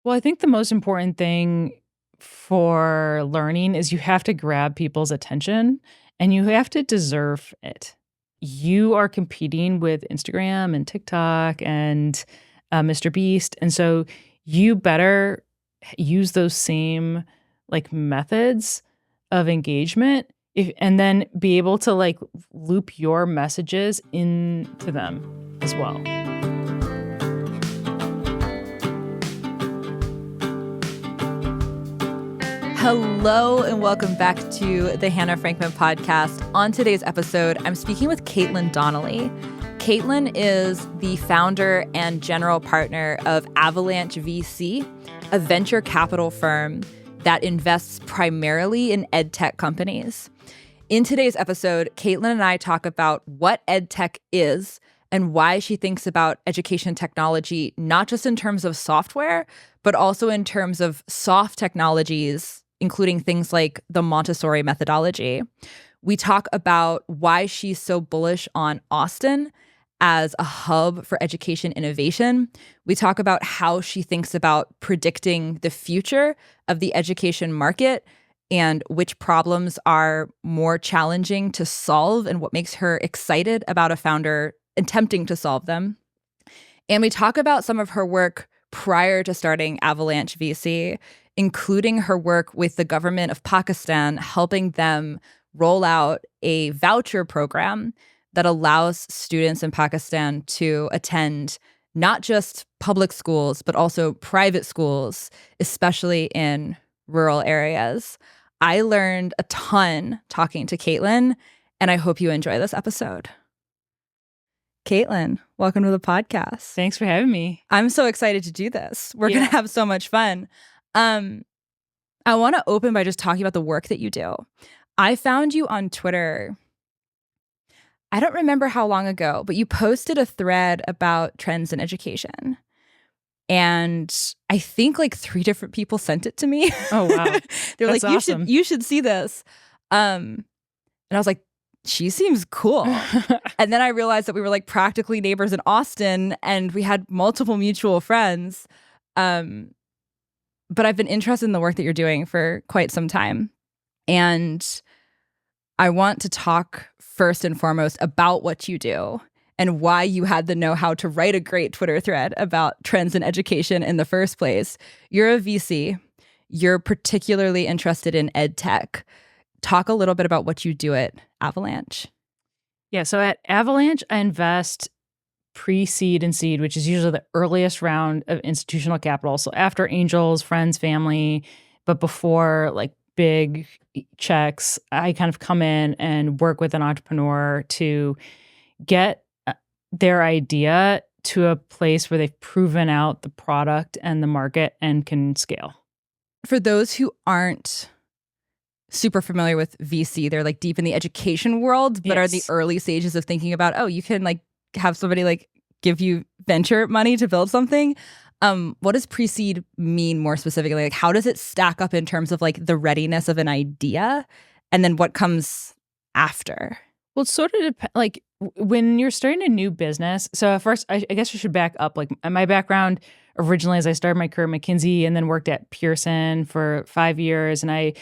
Well, I think the most important thing for learning is you have to grab people's attention and you have to deserve it. You are competing with Instagram and TikTok and Mr. Beast. And so you better use those same methods of engagement and then be able to loop your messages into them as well. Hello and welcome back to the Hannah Frankman podcast. On today's episode, I'm speaking with Katelyn Donnelly. Katelyn is the founder and general partner of Avalanche VC, a venture capital firm that invests primarily in edtech companies. In today's episode, Katelyn and I talk about what edtech is and why she thinks about education technology, not just in terms of software, but also in terms of soft technologies, including things like the Montessori methodology. We talk about why she's so bullish on Austin as a hub for education innovation. We talk about how she thinks about predicting the future of the education market and which problems are more challenging to solve and what makes her excited about a founder attempting to solve them. And we talk about some of her work prior to starting Avalanche VC, including her work with the government of Pakistan, helping them roll out a voucher program that allows students in Pakistan to attend not just public schools, but also private schools, especially in rural areas. I learned a ton talking to Katelyn, and I hope you enjoy this episode. Katelyn, welcome to the podcast. Thanks for having me. I'm so excited to do this. We're going to have so much fun. I want to open by just talking about the work that you do. I found you on Twitter. I don't remember how long ago, but you posted a thread about trends in education. And I think 3 different people sent it to me. Oh, wow. They're That's awesome. you should see this. And I was like, she seems cool. And then I realized that we were practically neighbors in Austin and we had multiple mutual friends. But I've been interested in the work that you're doing for quite some time. And I want to talk first and foremost about what you do and why you had the know-how to write a great Twitter thread about trends in education in the first place. You're a VC. You're particularly interested in ed tech. Talk a little bit about what you do at Avalanche. Yeah, so at Avalanche, I invest pre-seed and seed, which is usually the earliest round of institutional capital. So after angels, friends, family, but before big checks, I kind of come in and work with an entrepreneur to get their idea to a place where they've proven out the product and the market and can scale. For those who aren't super familiar with VC, they're deep in the education world, but are the early stages of thinking about, you can have somebody give you venture money to build something. What does pre-seed mean more specifically? How does it stack up in terms of the readiness of an idea, and then what comes after? Well, it's sort of when you're starting a new business. So first, I guess I should back up. My background originally, as I started my career at McKinsey and then worked at Pearson for 5 years, and I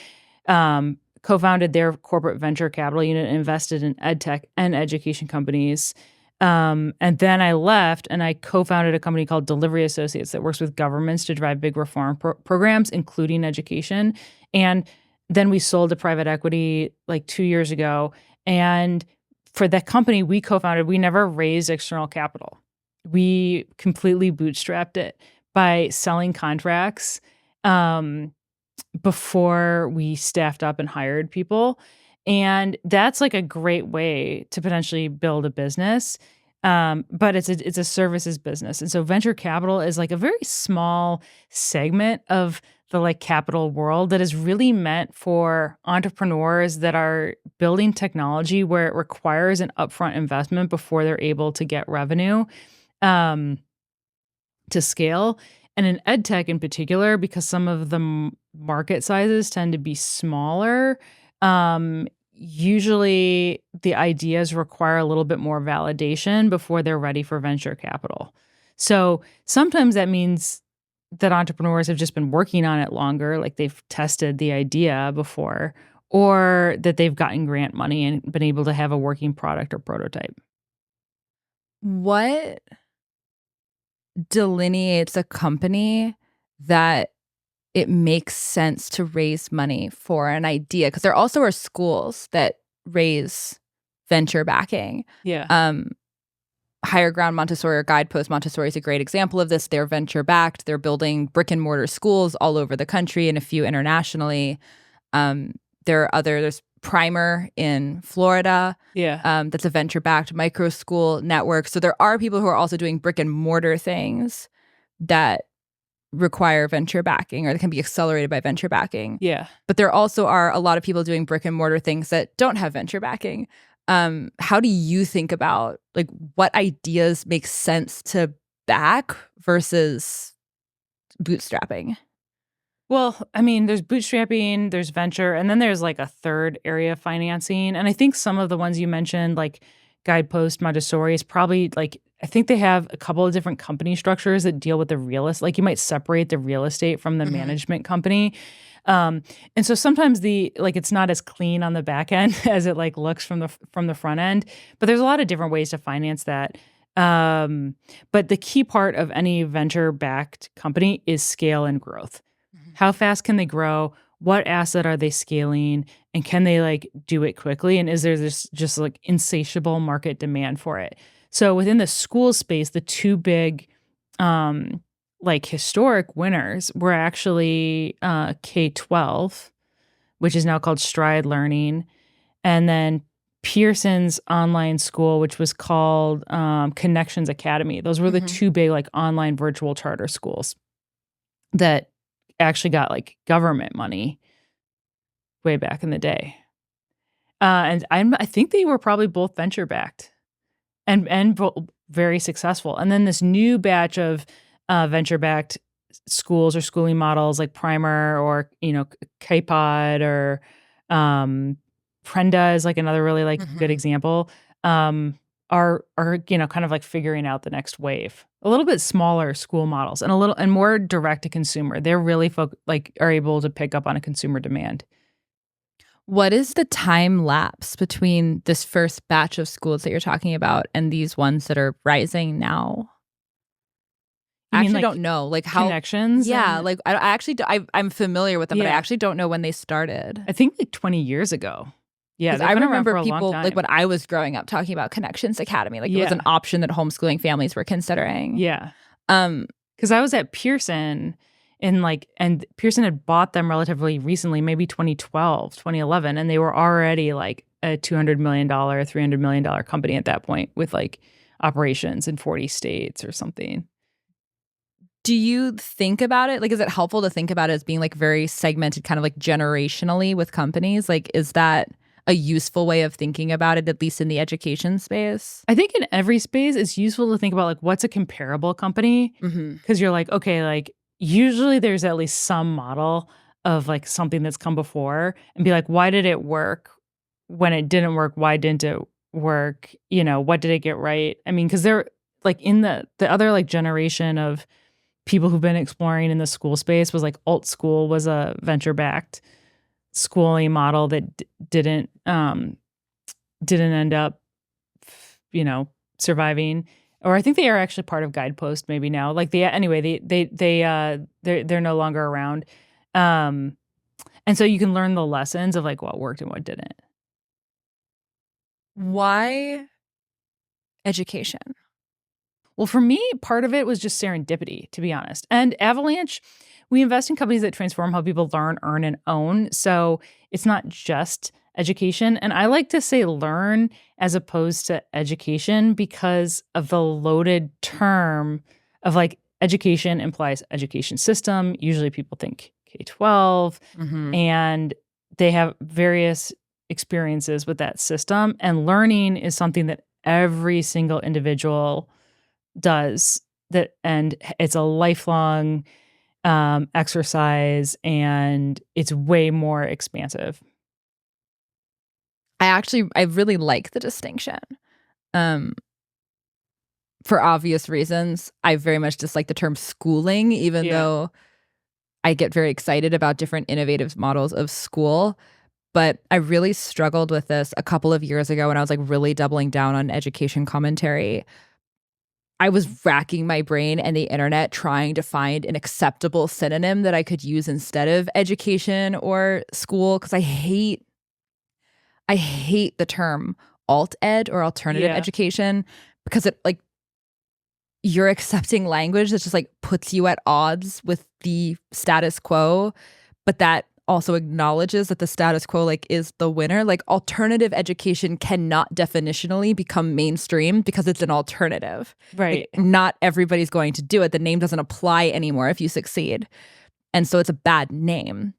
co-founded their corporate venture capital unit and invested in edtech and education companies. And then I left and I co-founded a company called Delivery Associates that works with governments to drive big reform programs, including education. And then we sold to private equity 2 years ago. And for that company we co-founded, we never raised external capital. We completely bootstrapped it by selling contracts before we staffed up and hired people. And that's a great way to potentially build a business. But it's a services business. And so venture capital is a very small segment of the capital world that is really meant for entrepreneurs that are building technology where it requires an upfront investment before they're able to get revenue to scale. And in ed tech in particular, because some of the market sizes tend to be smaller, usually the ideas require a little bit more validation before they're ready for venture capital. So sometimes that means that entrepreneurs have just been working on it longer, like they've tested the idea before, or that they've gotten grant money and been able to have a working product or prototype. What delineates a company that it makes sense to raise money for an idea? Because there also are schools that raise venture backing. Yeah. Higher Ground Montessori or Guidepost Montessori is a great example of this. They're venture backed. They're building brick and mortar schools all over the country and a few internationally. There's Primer in Florida. Yeah. That's a venture backed micro school network. So there are people who are also doing brick and mortar things that require venture backing or that can be accelerated by venture backing. Yeah. But there also are a lot of people doing brick and mortar things that don't have venture backing. How do you think about like what ideas make sense to back versus bootstrapping? Well, I mean, there's bootstrapping, there's venture, and then there's like a third area of financing. And I think some of the ones you mentioned, like Guidepost Montessori, is probably like, I think they have a couple of different company structures that deal with the real estate. Like you might separate the real estate from the management company. And so sometimes it's not as clean on the back end as it like looks from the front end. But there's a lot of different ways to finance that. But the key part of any venture-backed company is scale and growth. How fast can they grow? What asset are they scaling? And can they like do it quickly? And is there this just like insatiable market demand for it? So within the school space, the two big like historic winners were actually K-12, which is now called Stride Learning, and then Pearson's online school, which was called Connections Academy. Those were the two big like online virtual charter schools that actually got like government money way back in the day. And I think they were probably both venture backed and very successful. And then this new batch of venture backed schools or schooling models like Primer or Kpod or Prenda is like another really like good example. Are kind of like figuring out the next wave. A little bit smaller school models and more direct to consumer. They're really are able to pick up on a consumer demand. What is the time lapse between this first batch of schools that you're talking about and these ones that are rising now? I actually don't know. Like how Connections? Yeah, like I'm familiar with them, but I actually don't know when they started. I think like 20 years ago. Yeah, I remember people like when I was growing up talking about Connections Academy. Like it was an option that homeschooling families were considering. Yeah. Because I was at Pearson and Pearson had bought them relatively recently, maybe 2012, 2011, and they were already like a $200 million, $300 million company at that point with like operations in 40 states or something. Do you think about it? Like, is it helpful to think about it as being like very segmented, kind of like generationally with companies? Like, is that a useful way of thinking about it, at least in the education space? I think in every space, it's useful to think about like what's a comparable company, because you're like, okay, like usually there's at least some model of like something that's come before and be like, why did it work? When it didn't work, why didn't it work? What did it get right? I mean, because they're like in the other like generation of people who've been exploring in the school space was like Alt School was a venture-backed schooling model that didn't end up, surviving. Or I think they are actually part of Guidepost maybe now. Like they're no longer around, and so you can learn the lessons of like what worked and what didn't. Why education? Well, for me, part of it was just serendipity, to be honest. And Avalanche, we invest in companies that transform how people learn, earn, and own. So it's not just education. And I like to say learn as opposed to education because of the loaded term of like education implies education system. Usually people think K-12 and they have various experiences with that system. And learning is something that every single individual does that, and it's a lifelong exercise, and it's way more expansive. I really like the distinction. for obvious reasons, I very much dislike the term schooling, even though I get very excited about different innovative models of school. But I really struggled with this a couple of years ago when I was like really doubling down on education commentary. I was racking my brain and the internet trying to find an acceptable synonym that I could use instead of education or school, because I hate the term alt ed or alternative education, because it like you're accepting language that just like puts you at odds with the status quo, but that also acknowledges that the status quo like is the winner. Like alternative education cannot definitionally become mainstream because it's an alternative. Right. Like, not everybody's going to do it. The name doesn't apply anymore if you succeed. And so it's a bad name.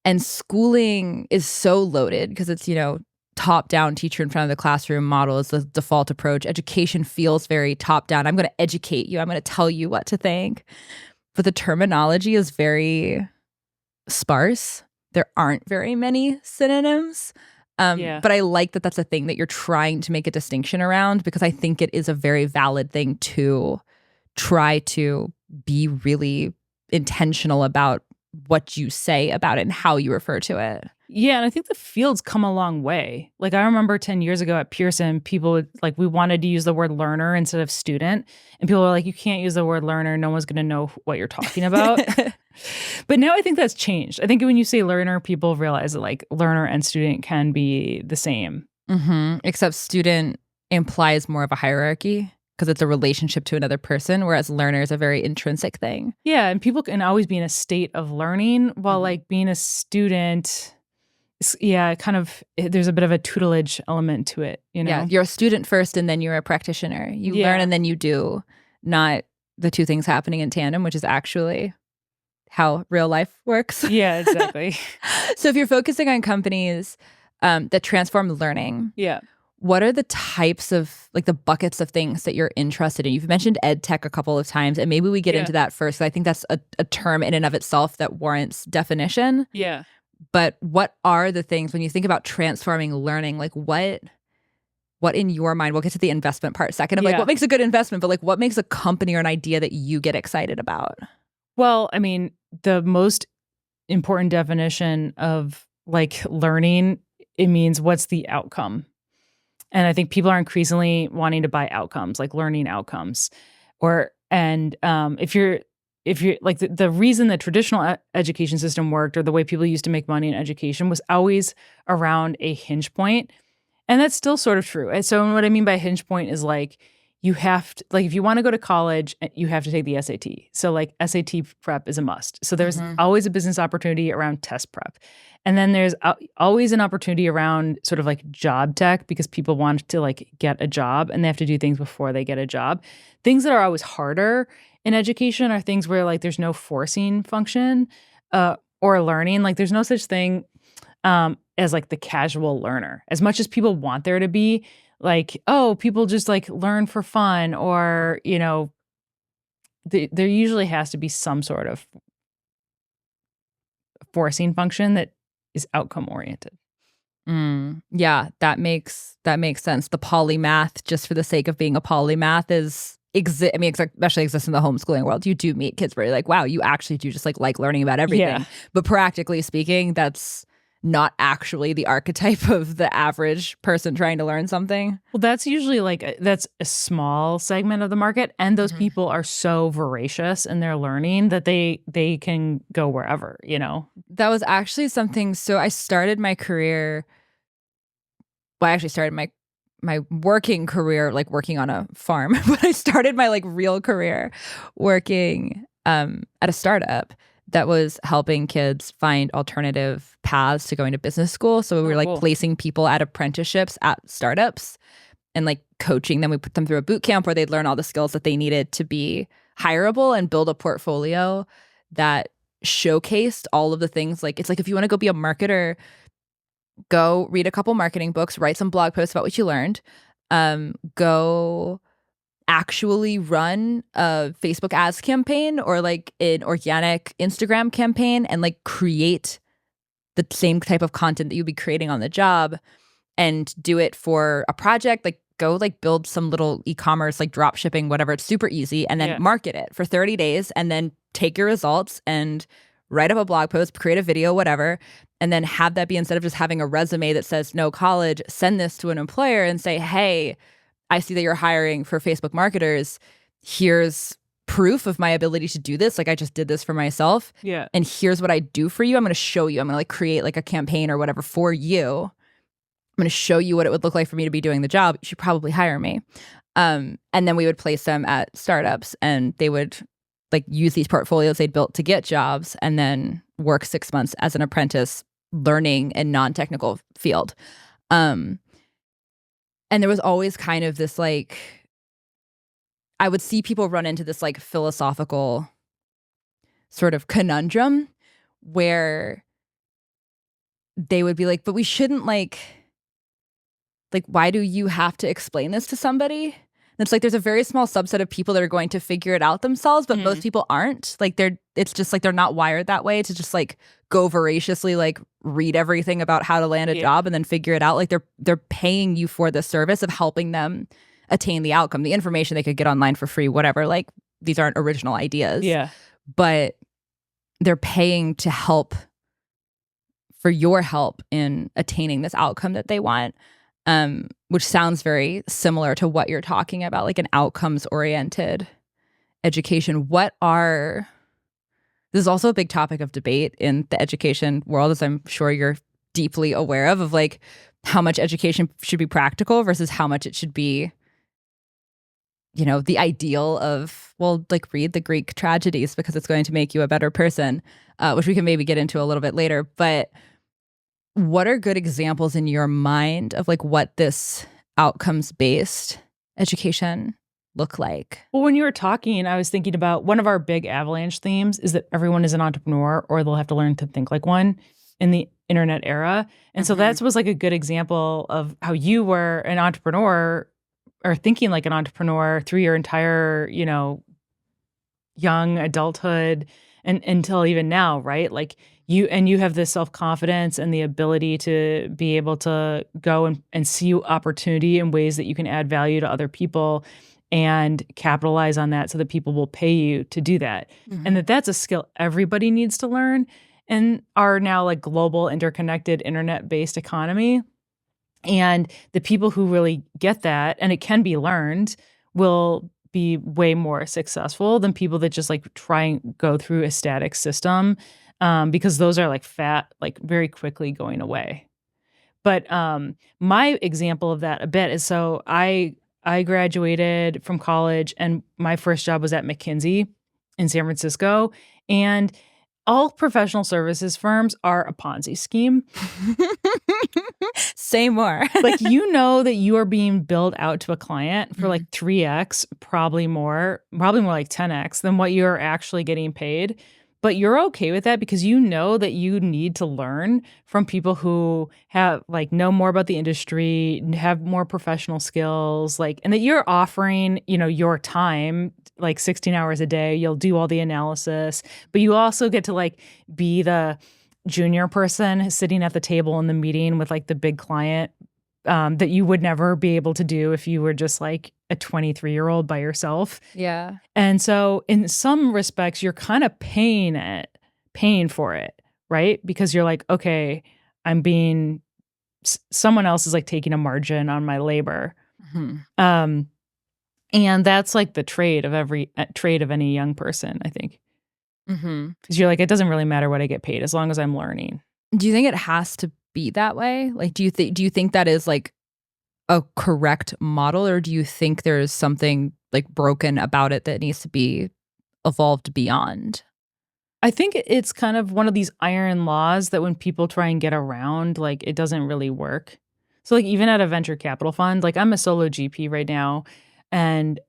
And schooling is so loaded because it's, you know, top-down teacher in front of the classroom model is the default approach. Education feels very top-down. I'm going to educate you. I'm going to tell you what to think. But the terminology is very sparse. There aren't very many synonyms. But I like that that's a thing that you're trying to make a distinction around, because I think it is a very valid thing to try to be really intentional about what you say about it and how you refer to it. Yeah, and I think the field's come a long way. Like I remember 10 years ago at Pearson, people would like, we wanted to use the word learner instead of student. And people were like, you can't use the word learner. No one's going to know what you're talking about. But now I think that's changed. I think when you say learner, people realize that like learner and student can be the same. Mm-hmm. Except student implies more of a hierarchy because it's a relationship to another person, whereas learner is a very intrinsic thing. Yeah, and people can always be in a state of learning while like being a student... Yeah, kind of, there's a bit of a tutelage element to it, you know? Yeah, you're a student first and then you're a practitioner. You learn and then you do, not the two things happening in tandem, which is actually how real life works. Yeah, exactly. So if you're focusing on companies that transform learning, what are the types of, like the buckets of things that you're interested in? You've mentioned ed tech a couple of times, and maybe we get into that first. I think that's a term in and of itself that warrants definition. Yeah. But what are the things when you think about transforming learning, like what in your mind, we'll get to the investment part second of like what makes a good investment, but like what makes a company or an idea that you get excited about? Well, I mean, the most important definition of like learning, it means what's the outcome. And I think people are increasingly wanting to buy outcomes, like learning outcomes. If you're like the reason the traditional education system worked, or the way people used to make money in education, was always around a hinge point. And that's still sort of true. And so what I mean by hinge point is like, you have to, like, if you want to go to college, you have to take the SAT. So like SAT prep is a must. So there's always a business opportunity around test prep. And then there's always an opportunity around sort of like job tech, because people want to like get a job and they have to do things before they get a job. Things that are always harder in education are things where like there's no forcing function or learning. Like there's no such thing as like the casual learner. As much as people want there to be, like, oh, people just like learn for fun, or, you know, there usually has to be some sort of forcing function that is outcome oriented. Yeah, that makes sense. The polymath, just for the sake of being a polymath, especially exists in the homeschooling world. You do meet kids where you're like, wow, you actually do just like learning about everything. Yeah. But practically speaking, that's not actually the archetype of the average person trying to learn something. Well, that's usually like, that's a small segment of the market. And those people are so voracious in their learning that they can go wherever, you know? That was actually something. So I started my career. Well, I actually started my working career like working on a farm, but I started my like real career working at a startup that was helping kids find alternative paths to going to business school. So we were like placing people at apprenticeships at startups and like coaching them. We put them through a boot camp where they'd learn all the skills that they needed to be hireable and build a portfolio that showcased all of the things. Like, it's like, if you want to go be a marketer, go read a couple marketing books, write some blog posts about what you learned, go actually run a Facebook ads campaign or like an organic Instagram campaign and like create the same type of content that you'd be creating on the job, and do it for a project, like go like build some little e-commerce, like drop shipping, whatever. It's super easy. And then market it for 30 days and then take your results and write up a blog post, create a video, whatever. And then have that be, instead of just having a resume that says no college, send this to an employer and say, hey, I see that you're hiring for Facebook marketers. Here's proof of my ability to do this. Like I just did this for myself. Yeah. And here's what I do for you. I'm going to show you. I'm going to like create like a campaign or whatever for you. I'm going to show you what it would look like for me to be doing the job. You should probably hire me. And then we would place them at startups and they would like use these portfolios they'd built to get jobs and then work 6 months as an apprentice learning a non-technical field. And there was always kind of this like, I would see people run into this like philosophical sort of conundrum where they would be like, but we shouldn't like, why do you have to explain this to somebody? And it's like, there's a very small subset of people that are going to figure it out themselves, but most people aren't. Like it's just like, they're not wired that way to just like go voraciously, like read everything about how to land a job and then figure it out. Like they're paying you for the service of helping them attain the outcome. The information they could get online for free, whatever. Like these aren't original ideas. Yeah. But they're paying to help for your help in attaining this outcome that they want. Which sounds very similar to what you're talking about, like an outcomes-oriented education. This is also a big topic of debate in the education world, as I'm sure you're deeply aware of like how much education should be practical versus how much it should be, you know, the ideal of, well, like read the Greek tragedies because it's going to make you a better person, which we can maybe get into a little bit later. But what are good examples in your mind of like what this outcomes-based education look like? Well, when you were talking, I was thinking about one of our big Avalanche themes is that everyone is an entrepreneur or they'll have to learn to think like one in the internet era. And so that was like a good example of how you were an entrepreneur or thinking like an entrepreneur through your entire, you know, young adulthood and until even now, right? Like you have this self-confidence and the ability to be able to go and see opportunity in ways that you can add value to other people and capitalize on that so that people will pay you to do that. And that's a skill everybody needs to learn in our now like global interconnected internet-based economy. And the people who really get that, and it can be learned, will be way more successful than people that just like try and go through a static system, because those are like very quickly going away. But my example of that a bit is, so I graduated from college and my first job was at McKinsey in San Francisco. And all professional services firms are a Ponzi scheme. Say more. Like, you know that you are being billed out to a client for like 3x, probably more like 10x than what you're actually getting paid. But you're okay with that because you know that you need to learn from people who have like know more about the industry, have more professional skills, like, and that you're offering, you know, your time, like 16 hours a day. You'll do all the analysis, but you also get to like be the junior person sitting at the table in the meeting with like the big client that you would never be able to do if you were just like a 23-year-old by yourself. Yeah. And so in some respects, you're kind of paying for it, right? Because you're like, okay, someone else is like taking a margin on my labor. And that's like the trade of any young person, I think. Because you're like, it doesn't really matter what I get paid as long as I'm learning. Do you think it has to be that way? Like, do you think that is like a correct model, or do you think there's something like broken about it that needs to be evolved beyond? I think it's kind of one of these iron laws that when people try and get around, like it doesn't really work. So like even at a venture capital fund, like I'm a solo GP right now, and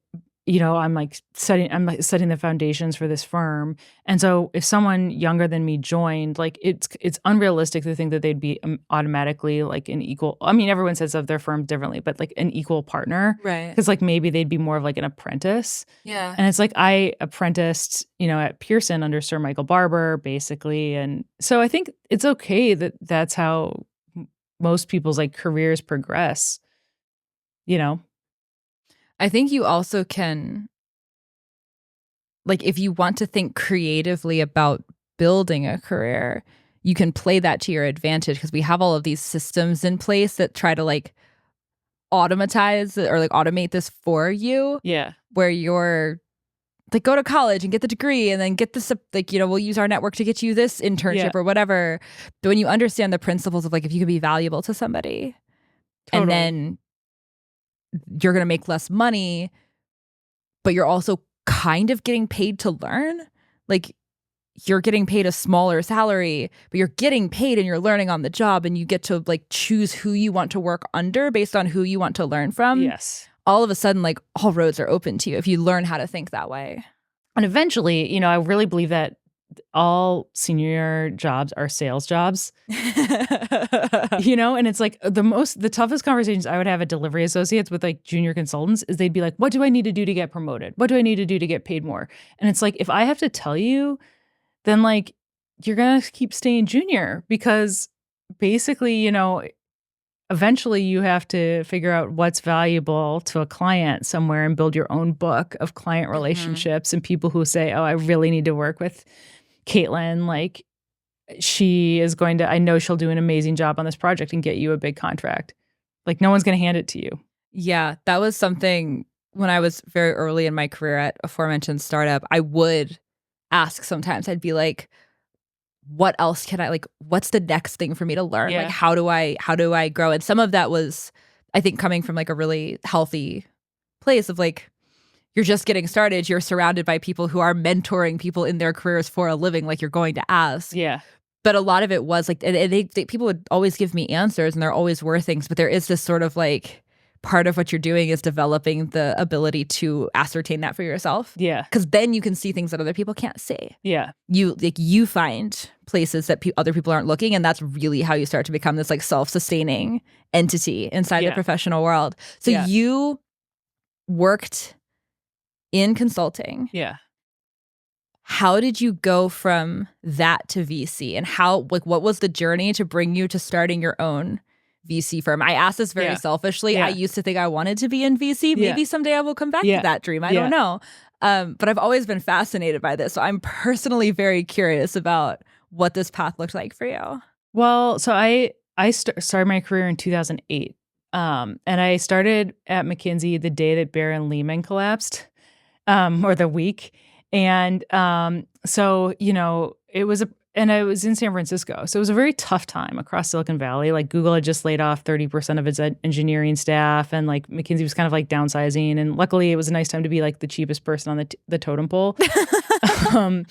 you know, I'm setting the foundations for this firm. And so if someone younger than me joined, like it's unrealistic to think that they'd be automatically like an equal. I mean, everyone says of their firm differently, but like an equal partner. Right. Because like maybe they'd be more of like an apprentice. Yeah. And it's like I apprenticed, you know, at Pearson under Sir Michael Barber, basically. And so I think it's okay that that's how most people's like careers progress, you know? I think you also can, like, if you want to think creatively about building a career, you can play that to your advantage because we have all of these systems in place that try to like automatize or like automate this for you. Yeah. Where you're like, go to college and get the degree and then get this, like, we'll use our network to get you this internship or whatever. But when you understand the principles of like, if you could be valuable to somebody and then you're going to make less money, but you're also kind of getting paid to learn, like you're getting paid a smaller salary, but you're getting paid and you're learning on the job and you get to like choose who you want to work under based on who you want to learn from. Yes. All of a sudden, like all roads are open to you if you learn how to think that way. And eventually, I really believe that all senior jobs are sales jobs. And it's like the toughest conversations I would have at delivery associates with like junior consultants is they'd be like, what do I need to do to get promoted? What do I need to do to get paid more? And it's like, if I have to tell you, then like you're going to keep staying junior because basically, eventually you have to figure out what's valuable to a client somewhere and build your own book of client relationships and people who say, oh, I really need to work with Katelyn. Like I know she'll do an amazing job on this project and get you a big contract. Like no one's going to hand it to you. Yeah, that was something when I was very early in my career at aforementioned startup, I would ask sometimes. I'd be like, what else can I like, what's the next thing for me to learn? Yeah. Like, how do I grow? And some of that was, I think, coming from like a really healthy place of like, you're just getting started. You're surrounded by people who are mentoring people in their careers for a living. Like you're going to ask. Yeah. But a lot of it was like, and people would always give me answers and there always were things, but there is this sort of like, part of what you're doing is developing the ability to ascertain that for yourself. Yeah. Because then you can see things that other people can't see. Yeah. You find places that other people aren't looking, and that's really how you start to become this like self-sustaining entity inside the professional world. So you worked in consulting. Yeah. How did you go from that to VC, and what was the journey to bring you to starting your own VC firm? I asked this very selfishly. I used to think I wanted to be in VC. Maybe someday I will come back to that dream. I don't know. But I've always been fascinated by this. So I'm personally very curious about what this path looked like for you. Well, so I started my career in 2008. And I started at McKinsey the day that Bear and Lehman collapsed, or the week. And so, it was and I was in San Francisco. So it was a very tough time across Silicon Valley. Like Google had just laid off 30% of its engineering staff, and like McKinsey was kind of like downsizing. And luckily it was a nice time to be like the cheapest person on the totem pole. But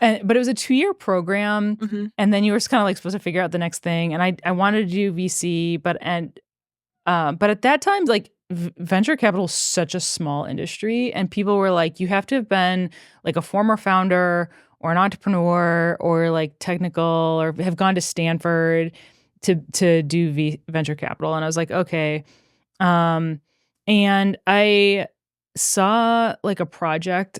it was a 2-year program. Mm-hmm. And then you were kind of like supposed to figure out the next thing. And I wanted to do VC, but at that time, like venture capital is such a small industry, and people were like, you have to have been like a former founder or an entrepreneur or like technical or have gone to Stanford to do venture capital. And I was like, okay. And I saw like a project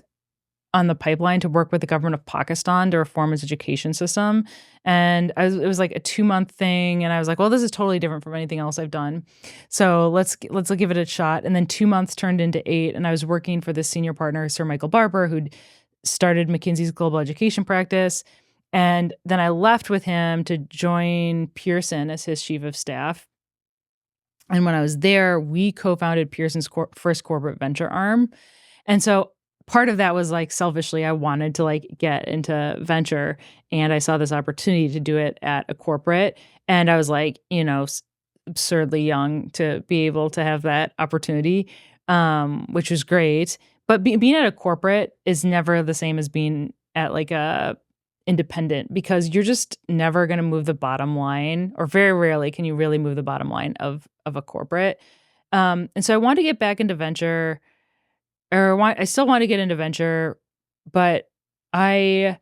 on the pipeline to work with the government of Pakistan to reform its education system. And it was like a 2-month thing. And I was like, well, this is totally different from anything else I've done. So let's give it a shot. And then 2 months turned into 8. And I was working for this senior partner, Sir Michael Barber, who'd started McKinsey's global education practice. And then I left with him to join Pearson as his chief of staff. And when I was there, we co-founded Pearson's first corporate venture arm. And so part of that was like selfishly, I wanted to like get into venture, and I saw this opportunity to do it at a corporate. And I was like, absurdly young to be able to have that opportunity, which was great. But being at a corporate is never the same as being at like a independent, because you're just never going to move the bottom line, or very rarely can you really move the bottom line of a corporate. And so I wanted to get back into venture, I still want to get into venture, but you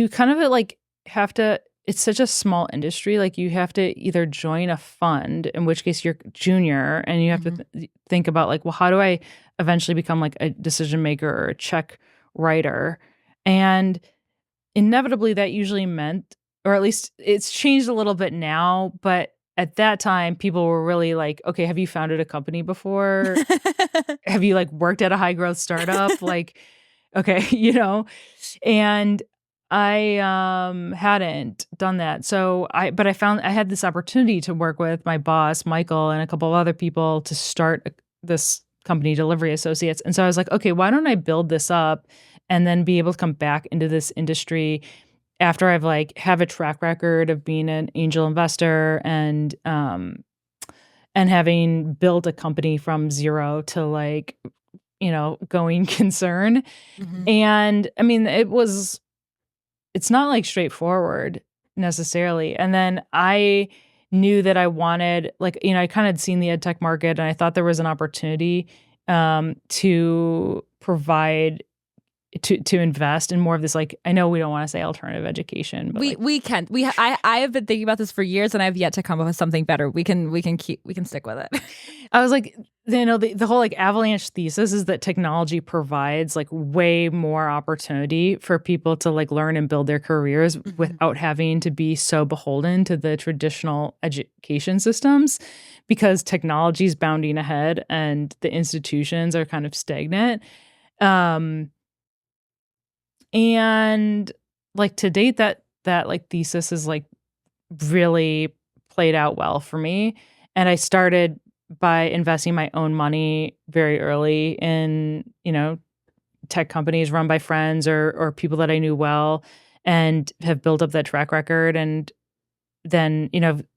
kind of like have to, it's such a small industry. Like you have to either join a fund, in which case you're junior, and you have to think about like, well, how do I eventually become like a decision maker or a check writer? And inevitably that usually meant, or at least it's changed a little bit now, but at that time, people were really like, okay, have you founded a company before? Have you like worked at a high growth startup? Like, okay, and I hadn't done that. So but I found I had this opportunity to work with my boss, Michael, and a couple of other people to start this company, Delivery Associates. And so I was like, okay, why don't I build this up and then be able to come back into this industry after I've like have a track record of being an angel investor and having built a company from zero to like, going concern. Mhm. And I mean, it's not like straightforward necessarily. And then I knew that I wanted, like, I kind of had seen the ed tech market and I thought there was an opportunity to provide to invest in more of this, like, I know we don't want to say alternative education, but I have been thinking about this for years and I've yet to come up with something better. We can stick with it. I was like, the whole like Avalanche thesis is that technology provides like way more opportunity for people to like learn and build their careers without having to be so beholden to the traditional education systems, because technology is bounding ahead and the institutions are kind of stagnant. And like to date, that like thesis is like really played out well for me. And I started by investing my own money very early in, tech companies run by friends or people that I knew well, and have built up that track record. And then,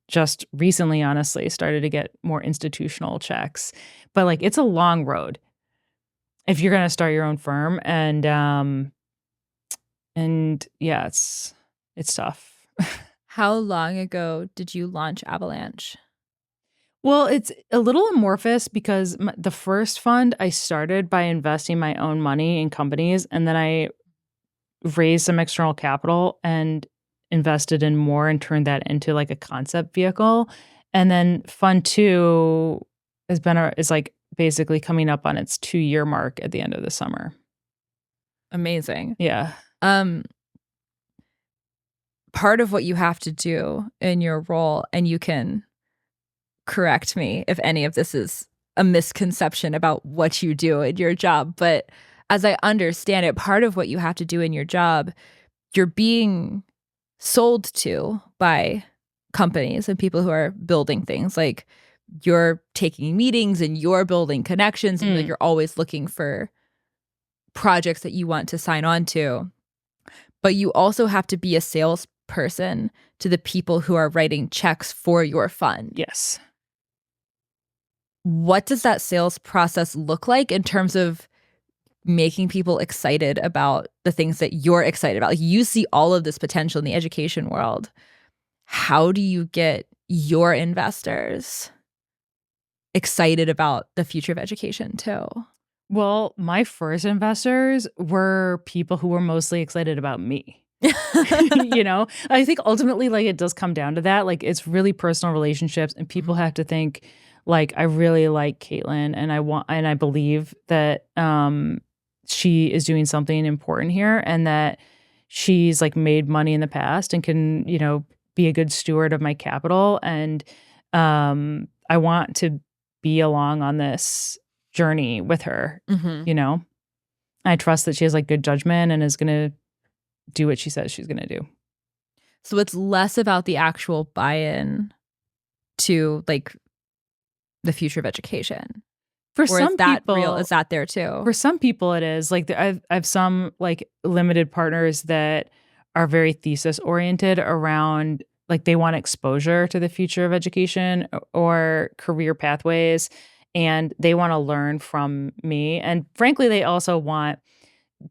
just recently, honestly, started to get more institutional checks. But like, it's a long road if you're going to start your own firm. And yeah, it's tough. How long ago did you launch Avalanche? Well, it's a little amorphous because the first fund I started by investing my own money in companies, and then I raised some external capital and invested in more and turned that into like a concept vehicle. And then fund 2 is like basically coming up on its 2-year mark at the end of the summer. Amazing. Yeah. Part of what you have to do in your role, and you can correct me if any of this is a misconception about what you do in your job, but as I understand it, part of what you have to do in your job, you're being sold to by companies and people who are building things. Like, you're taking meetings and you're building connections, and like you're always looking for projects that you want to sign on to. But you also have to be a salesperson to the people who are writing checks for your fund. Yes. What does that sales process look like in terms of making people excited about the things that you're excited about? Like, you see all of this potential in the education world. How do you get your investors excited about the future of education too? Well, my first investors were people who were mostly excited about me. I think ultimately, like, it does come down to that. Like, it's really personal relationships, and people have to think, like, I really like Katelyn, and I believe that she is doing something important here, and that she's like made money in the past and can, be a good steward of my capital. And I want to be along on this journey with her. I trust that she has like good judgment and is going to do what she says she's going to do. So it's less about the actual buy-in to like the future of education. For or some is that people, real? Is that there too? For some people, it is. Like, I've some like limited partners that are very thesis oriented around, like, they want exposure to the future of education or career pathways, and they want to learn from me. And frankly, they also want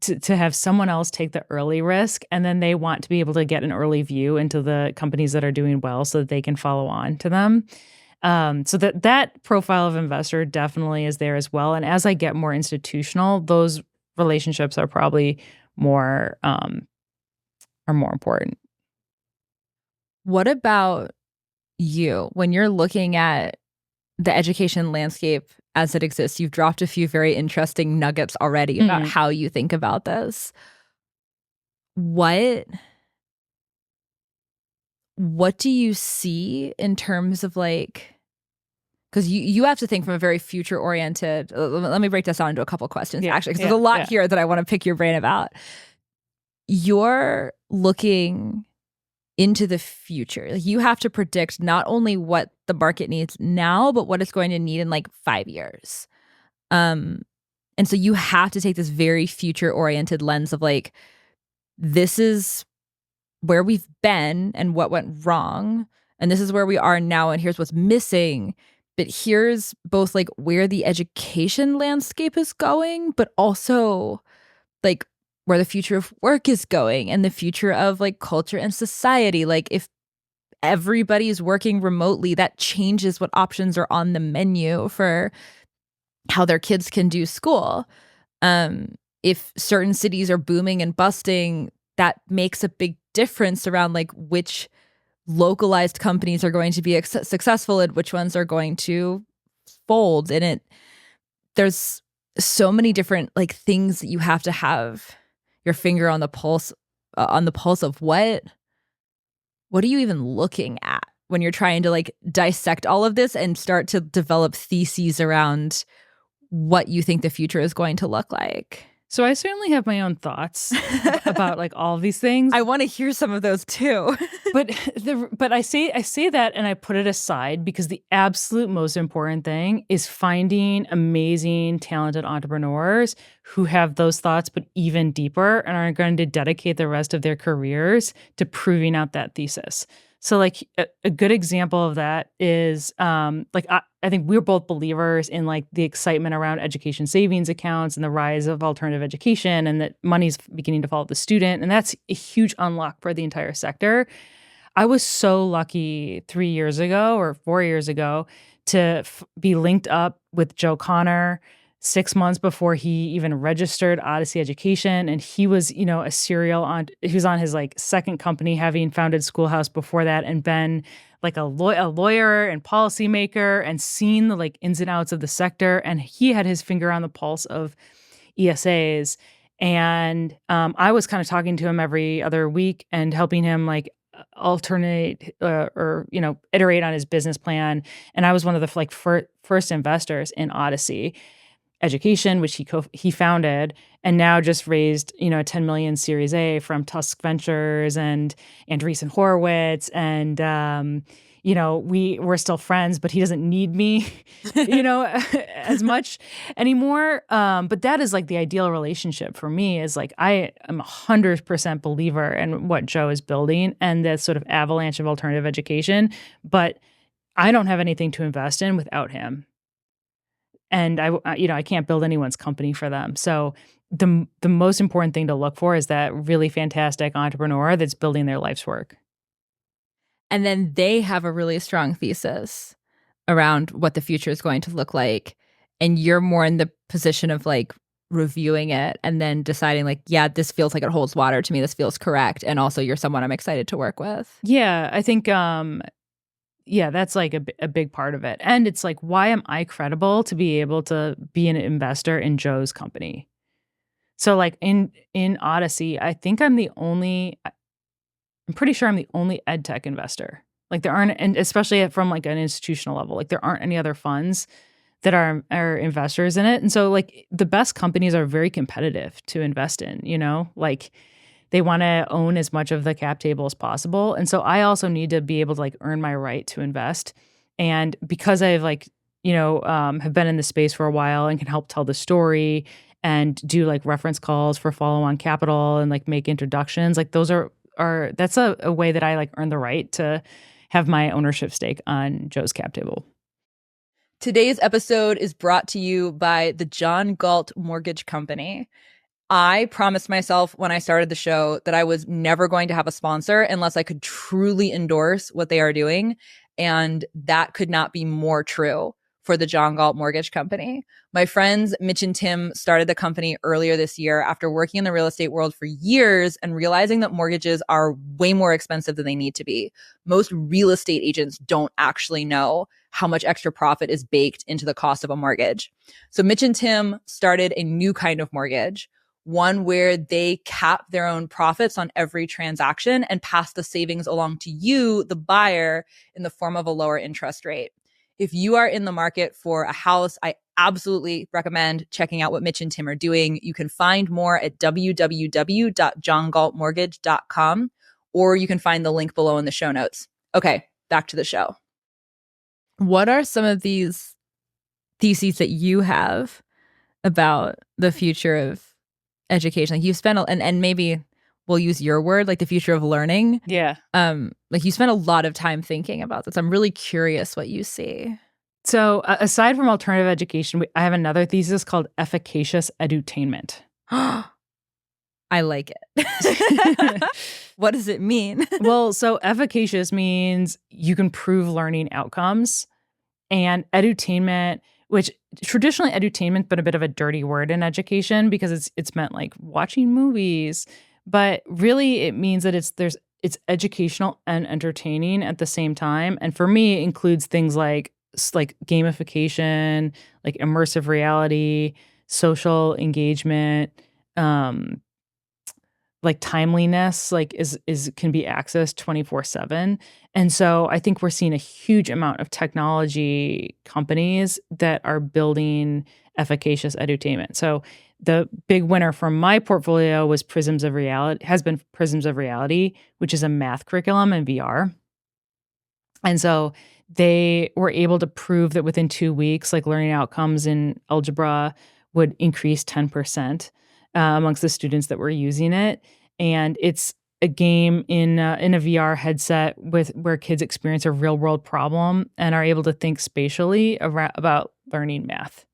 to have someone else take the early risk, and then they want to be able to get an early view into the companies that are doing well so that they can follow on to them. So that profile of investor definitely is there as well. And as I get more institutional, those relationships are probably more important. What about you? When you're looking at the education landscape as it exists, you've dropped a few very interesting nuggets already about how you think about this. What what do you see in terms of like, because you have to think from a very future oriented, let me break this down into a couple questions actually, because there's a lot here that I want to pick your brain about. You're looking into the future. Like, you have to predict not only what the market needs now, but what it's going to need in like 5 years. And so you have to take this very future oriented lens of like, this is where we've been and what went wrong, and this is where we are now, and here's what's missing. But here's both like where the education landscape is going, but also like where the future of work is going and the future of like culture and society. Like, if everybody's working remotely, that changes what options are on the menu for how their kids can do school. If certain cities are booming and busting, that makes a big difference around like which localized companies are going to be successful and which ones are going to fold. And there's so many different like things that you have to have your finger on the pulse of what are you even looking at when you're trying to like dissect all of this and start to develop theses around what you think the future is going to look like. So I certainly have my own thoughts about like all of these things. I want to hear some of those too. but I say that and I put it aside because the absolute most important thing is finding amazing, talented entrepreneurs who have those thoughts, but even deeper, and are going to dedicate the rest of their careers to proving out that thesis. So like a good example of that is I think we're both believers in like the excitement around education savings accounts and the rise of alternative education, and that money's beginning to follow the student. And that's a huge unlock for the entire sector. I was so lucky 3 years ago or 4 years ago to be linked up with Joe Connor 6 months before he even registered Odyssey Education. And he was, a serial he was on his like second company, having founded Schoolhouse before that, and been like a lawyer and policymaker and seen the like ins and outs of the sector. And he had his finger on the pulse of ESAs. And I was kind of talking to him every other week and helping him like alternate or iterate on his business plan. And I was one of the first investors in Odyssey Education, which he founded, and now just raised a 10 million Series A from Tusk Ventures and Andreessen Horowitz, and we're still friends, but he doesn't need me, as much anymore. But that is like the ideal relationship for me. Is like I am 100% believer in what Joe is building and the sort of avalanche of alternative education, but I don't have anything to invest in without him. And I can't build anyone's company for them. So the most important thing to look for is that really fantastic entrepreneur that's building their life's work. And then they have a really strong thesis around what the future is going to look like. And you're more in the position of like reviewing it and then deciding like, yeah, this feels like it holds water to me. This feels correct. And also you're someone I'm excited to work with. Yeah, I think that's like a big part of it. And it's like, why am I credible to be able to be an investor in Joe's company? So like in Odyssey, I'm pretty sure I'm the only ed tech investor. Like there aren't, and especially from like an institutional level, like there aren't any other funds that are investors in it. And so like the best companies are very competitive to invest in, like they want to own as much of the cap table as possible. And so I also need to be able to like earn my right to invest. And because I've like, have been in the space for a while and can help tell the story and do like reference calls for follow-on capital and like make introductions, like those that's a way that I like earn the right to have my ownership stake on Joe's cap table. Today's episode is brought to you by the John Galt Mortgage Company. I promised myself when I started the show that I was never going to have a sponsor unless I could truly endorse what they are doing. And that could not be more true for the John Galt Mortgage Company. My friends Mitch and Tim started the company earlier this year after working in the real estate world for years and realizing that mortgages are way more expensive than they need to be. Most real estate agents don't actually know how much extra profit is baked into the cost of a mortgage. So Mitch and Tim started a new kind of mortgage, one where they cap their own profits on every transaction and pass the savings along to you, the buyer, in the form of a lower interest rate. If you are in the market for a house, I absolutely recommend checking out what Mitch and Tim are doing. You can find more at www.johngaltmortgage.com, or you can find the link below in the show notes. Okay, back to the show. What are some of these theses that you have about the future of education? Like, you've spent, and maybe we'll use your word, like the future of learning. Yeah. Like, you spent a lot of time thinking about this. I'm really curious what you see. So aside from alternative education, I have another thesis called efficacious edutainment. I like it. What does it mean? Well, so efficacious means you can prove learning outcomes, and edutainment, which traditionally edutainment's been a bit of a dirty word in education because it's meant like watching movies, but really it means that it's educational and entertaining at the same time. And for me, it includes things like gamification, like immersive reality, social engagement, like timeliness, like is can be accessed 24/7. And so I think we're seeing a huge amount of technology companies that are building efficacious edutainment. So the big winner from my portfolio was Prisms of Reality, has been Prisms of Reality, which is a math curriculum in VR. And so they were able to prove that within 2 weeks, like learning outcomes in algebra would increase 10% amongst the students that were using it. And it's a game in a VR headset where kids experience a real world problem and are able to think spatially about learning math.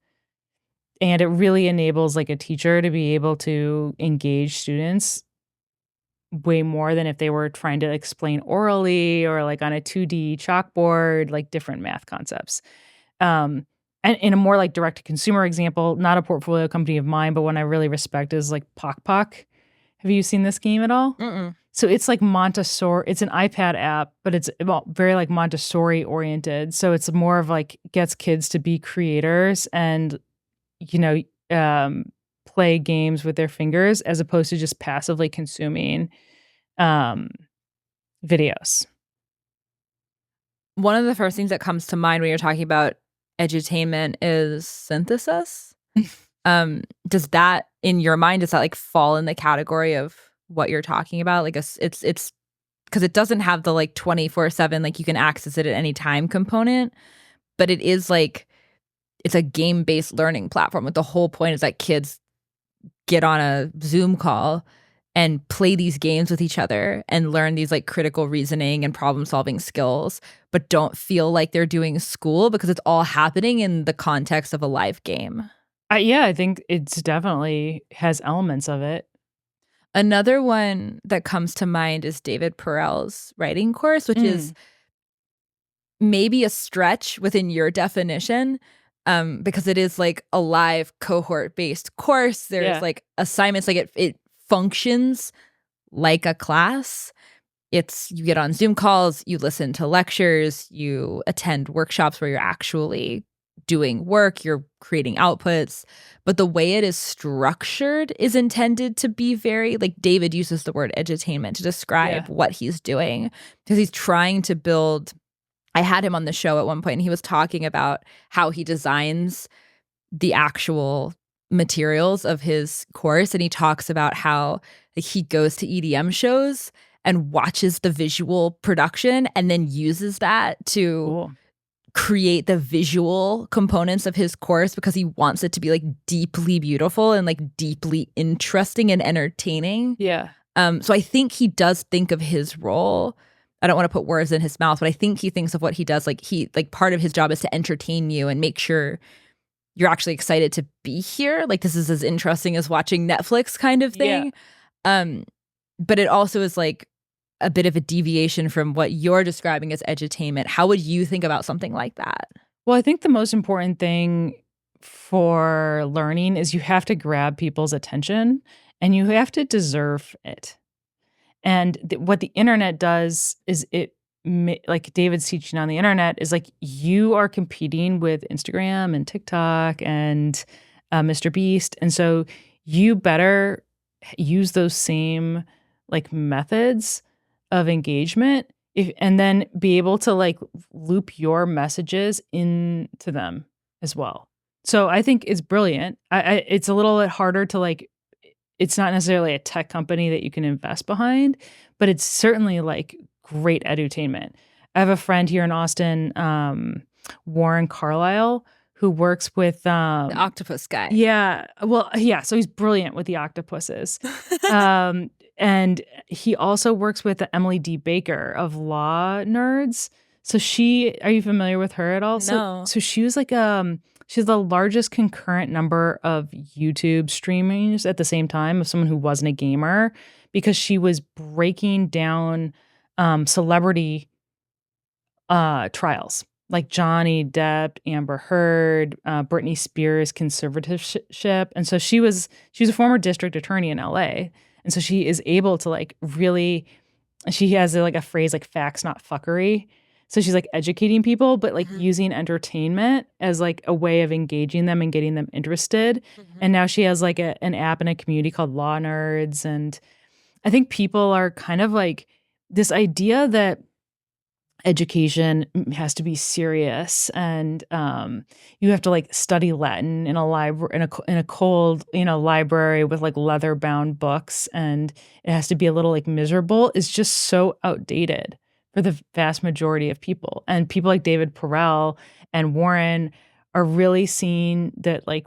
And it really enables like a teacher to be able to engage students way more than if they were trying to explain orally or like on a 2D chalkboard, like different math concepts. And in a more like direct to consumer example, not a portfolio company of mine, but one I really respect is like Pock Pock. Have you seen this game at all? Mm-mm. So it's like Montessori. It's an iPad app, but it's very like Montessori oriented. So it's more of like gets kids to be creators and, play games with their fingers as opposed to just passively consuming videos. One of the first things that comes to mind when you're talking about edutainment is synthesis. Does that, in your mind, does that like fall in the category of what you're talking about? Like it's because it doesn't have the like 24/7, like you can access it at any time component, but it is like, it's a game-based learning platform. But the whole point is that kids get on a Zoom call and play these games with each other and learn these like critical reasoning and problem-solving skills, but don't feel like they're doing school because it's all happening in the context of a live game. Yeah, I think it's definitely has elements of it. Another one that comes to mind is David Perel's writing course, which is maybe a stretch within your definition, because it is like a live cohort-based course. There's like assignments, like it functions like a class. You get on Zoom calls, you listen to lectures, you attend workshops where you're actually doing work, you're creating outputs, but the way it is structured is intended to be very, like David uses the word edutainment to describe what he's doing, because he's trying to build. I had him on the show at one point and he was talking about how he designs the actual materials of his course, and he talks about how he goes to EDM shows and watches the visual production and then uses that to create the visual components of his course because he wants it to be like deeply beautiful and like deeply interesting and entertaining. Yeah. So I think he does think of his role. I don't want to put words in his mouth, but I think he thinks of what he does. Like part of his job is to entertain you and make sure you're actually excited to be here. Like this is as interesting as watching Netflix kind of thing. Yeah. But it also is like a bit of a deviation from what you're describing as edutainment. How would you think about something like that? Well, I think the most important thing for learning is you have to grab people's attention and you have to deserve it. And what the internet does is like David's teaching on the internet is like you are competing with Instagram and TikTok and Mr. Beast. And so you better use those same like methods of engagement and then be able to like loop your messages into them as well. So I think it's brilliant. It's a little bit harder to like, it's not necessarily a tech company that you can invest behind, but it's certainly like great edutainment. I have a friend here in Austin, Warren Carlisle, who works with The octopus guy. Yeah. Well, yeah. So he's brilliant with the octopuses. And he also works with Emily D. Baker of Law Nerds. So are you familiar with her at all? No. So she was like, she has the largest concurrent number of YouTube streamings at the same time of someone who wasn't a gamer, because she was breaking down celebrity trials like Johnny Depp, Amber Heard, Britney Spears conservatorship. And so she was a former district attorney in LA. And so she is able to like really, she has like a phrase like facts, not fuckery. So she's like educating people, but like using entertainment as like a way of engaging them and getting them interested. And now she has like an app and a community called Law Nerds. And I think people are kind of like this idea that education has to be serious, and you have to like study Latin in a library, in a cold, library with like leather bound books, and it has to be a little like miserable, is just so outdated for the vast majority of people. And people like David Perel and Warren are really seeing that like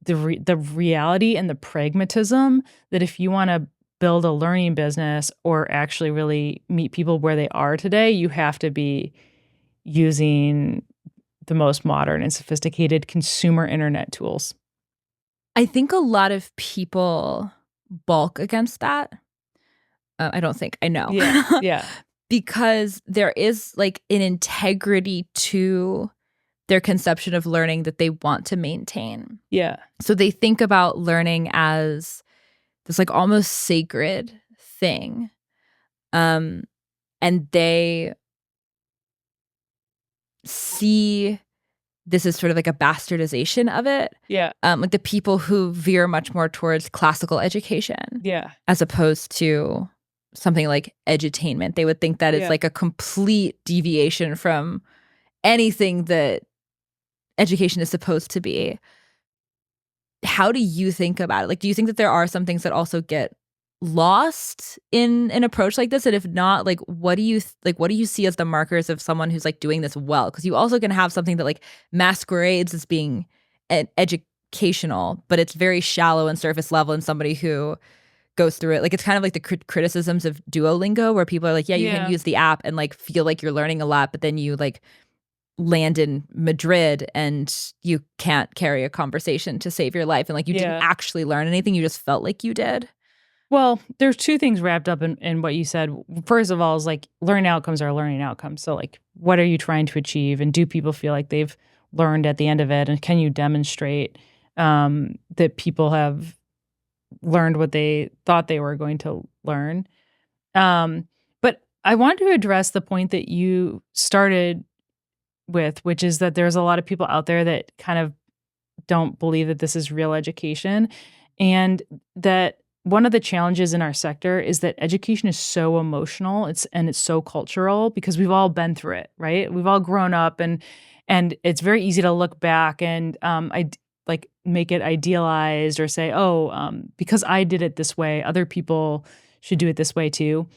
the reality and the pragmatism that if you want to build a learning business or actually really meet people where they are today, you have to be using the most modern and sophisticated consumer internet tools. I think a lot of people balk against that. I don't think, I know. Yeah. Because there is like an integrity to their conception of learning that they want to maintain. Yeah. So they think about learning as this like almost sacred thing. And they see this as sort of like a bastardization of it. Yeah. Like the people who veer much more towards classical education. Yeah. As opposed to something like edutainment. They would think that it's like a complete deviation from anything that education is supposed to be. How do you think about it? Like, do you think that there are some things that also get lost in an approach like this? And if not, like, what do you see as the markers of someone who's like doing this well? Because you also can have something that like masquerades as being educational, but it's very shallow and surface level, and somebody who goes through it. Like, it's kind of like the criticisms of Duolingo, where people are like, you can use the app and like feel like you're learning a lot, but then you like land in Madrid and you can't carry a conversation to save your life. And like you didn't actually learn anything. You just felt like you did. Well, there's two things wrapped up in what you said. First of all is like learning outcomes are learning outcomes. So like, what are you trying to achieve? And do people feel like they've learned at the end of it? And can you demonstrate that people have learned what they thought they were going to learn? But I wanted to address the point that you started with, which is that there's a lot of people out there that kind of don't believe that this is real education. And that one of the challenges in our sector is that education is so emotional, it's so cultural, because we've all been through it, right? We've all grown up, and it's very easy to look back and I like make it idealized or say, because I did it this way, other people should do it this way too.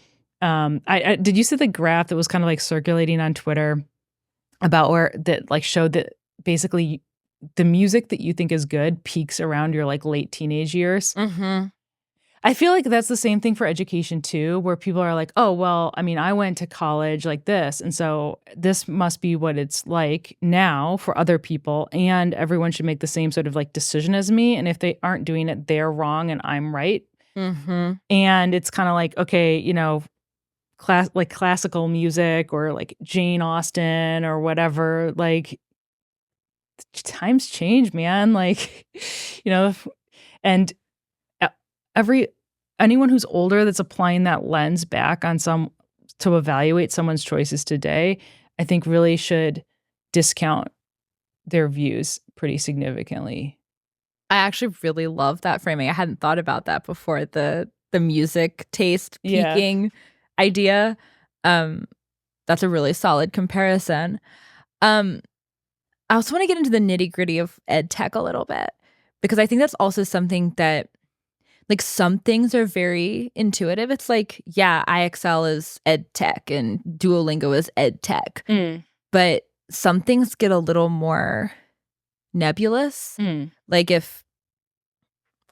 I did you see the graph that was kind of like circulating on Twitter about where that like showed that basically the music that you think is good peaks around your like late teenage years? Mm-hmm. I feel like that's the same thing for education too, where people are like, oh, well, I mean, I went to college like this, and so this must be what it's like now for other people, and everyone should make the same sort of like decision as me. And if they aren't doing it, they're wrong and I'm right. Mm-hmm. And it's kind of like, okay, classical music or like Jane Austen or whatever, like times change, man. Like, and anyone who's older that's applying that lens back on to evaluate someone's choices today, I think really should discount their views pretty significantly. I actually really love that framing. I hadn't thought about that before. The music taste peaking idea. That's a really solid comparison. I also want to get into the nitty-gritty of ed tech a little bit, because I think that's also something that, like, some things are very intuitive. It's like, yeah, IXL is ed tech and Duolingo is ed tech. But some things get a little more nebulous. Like if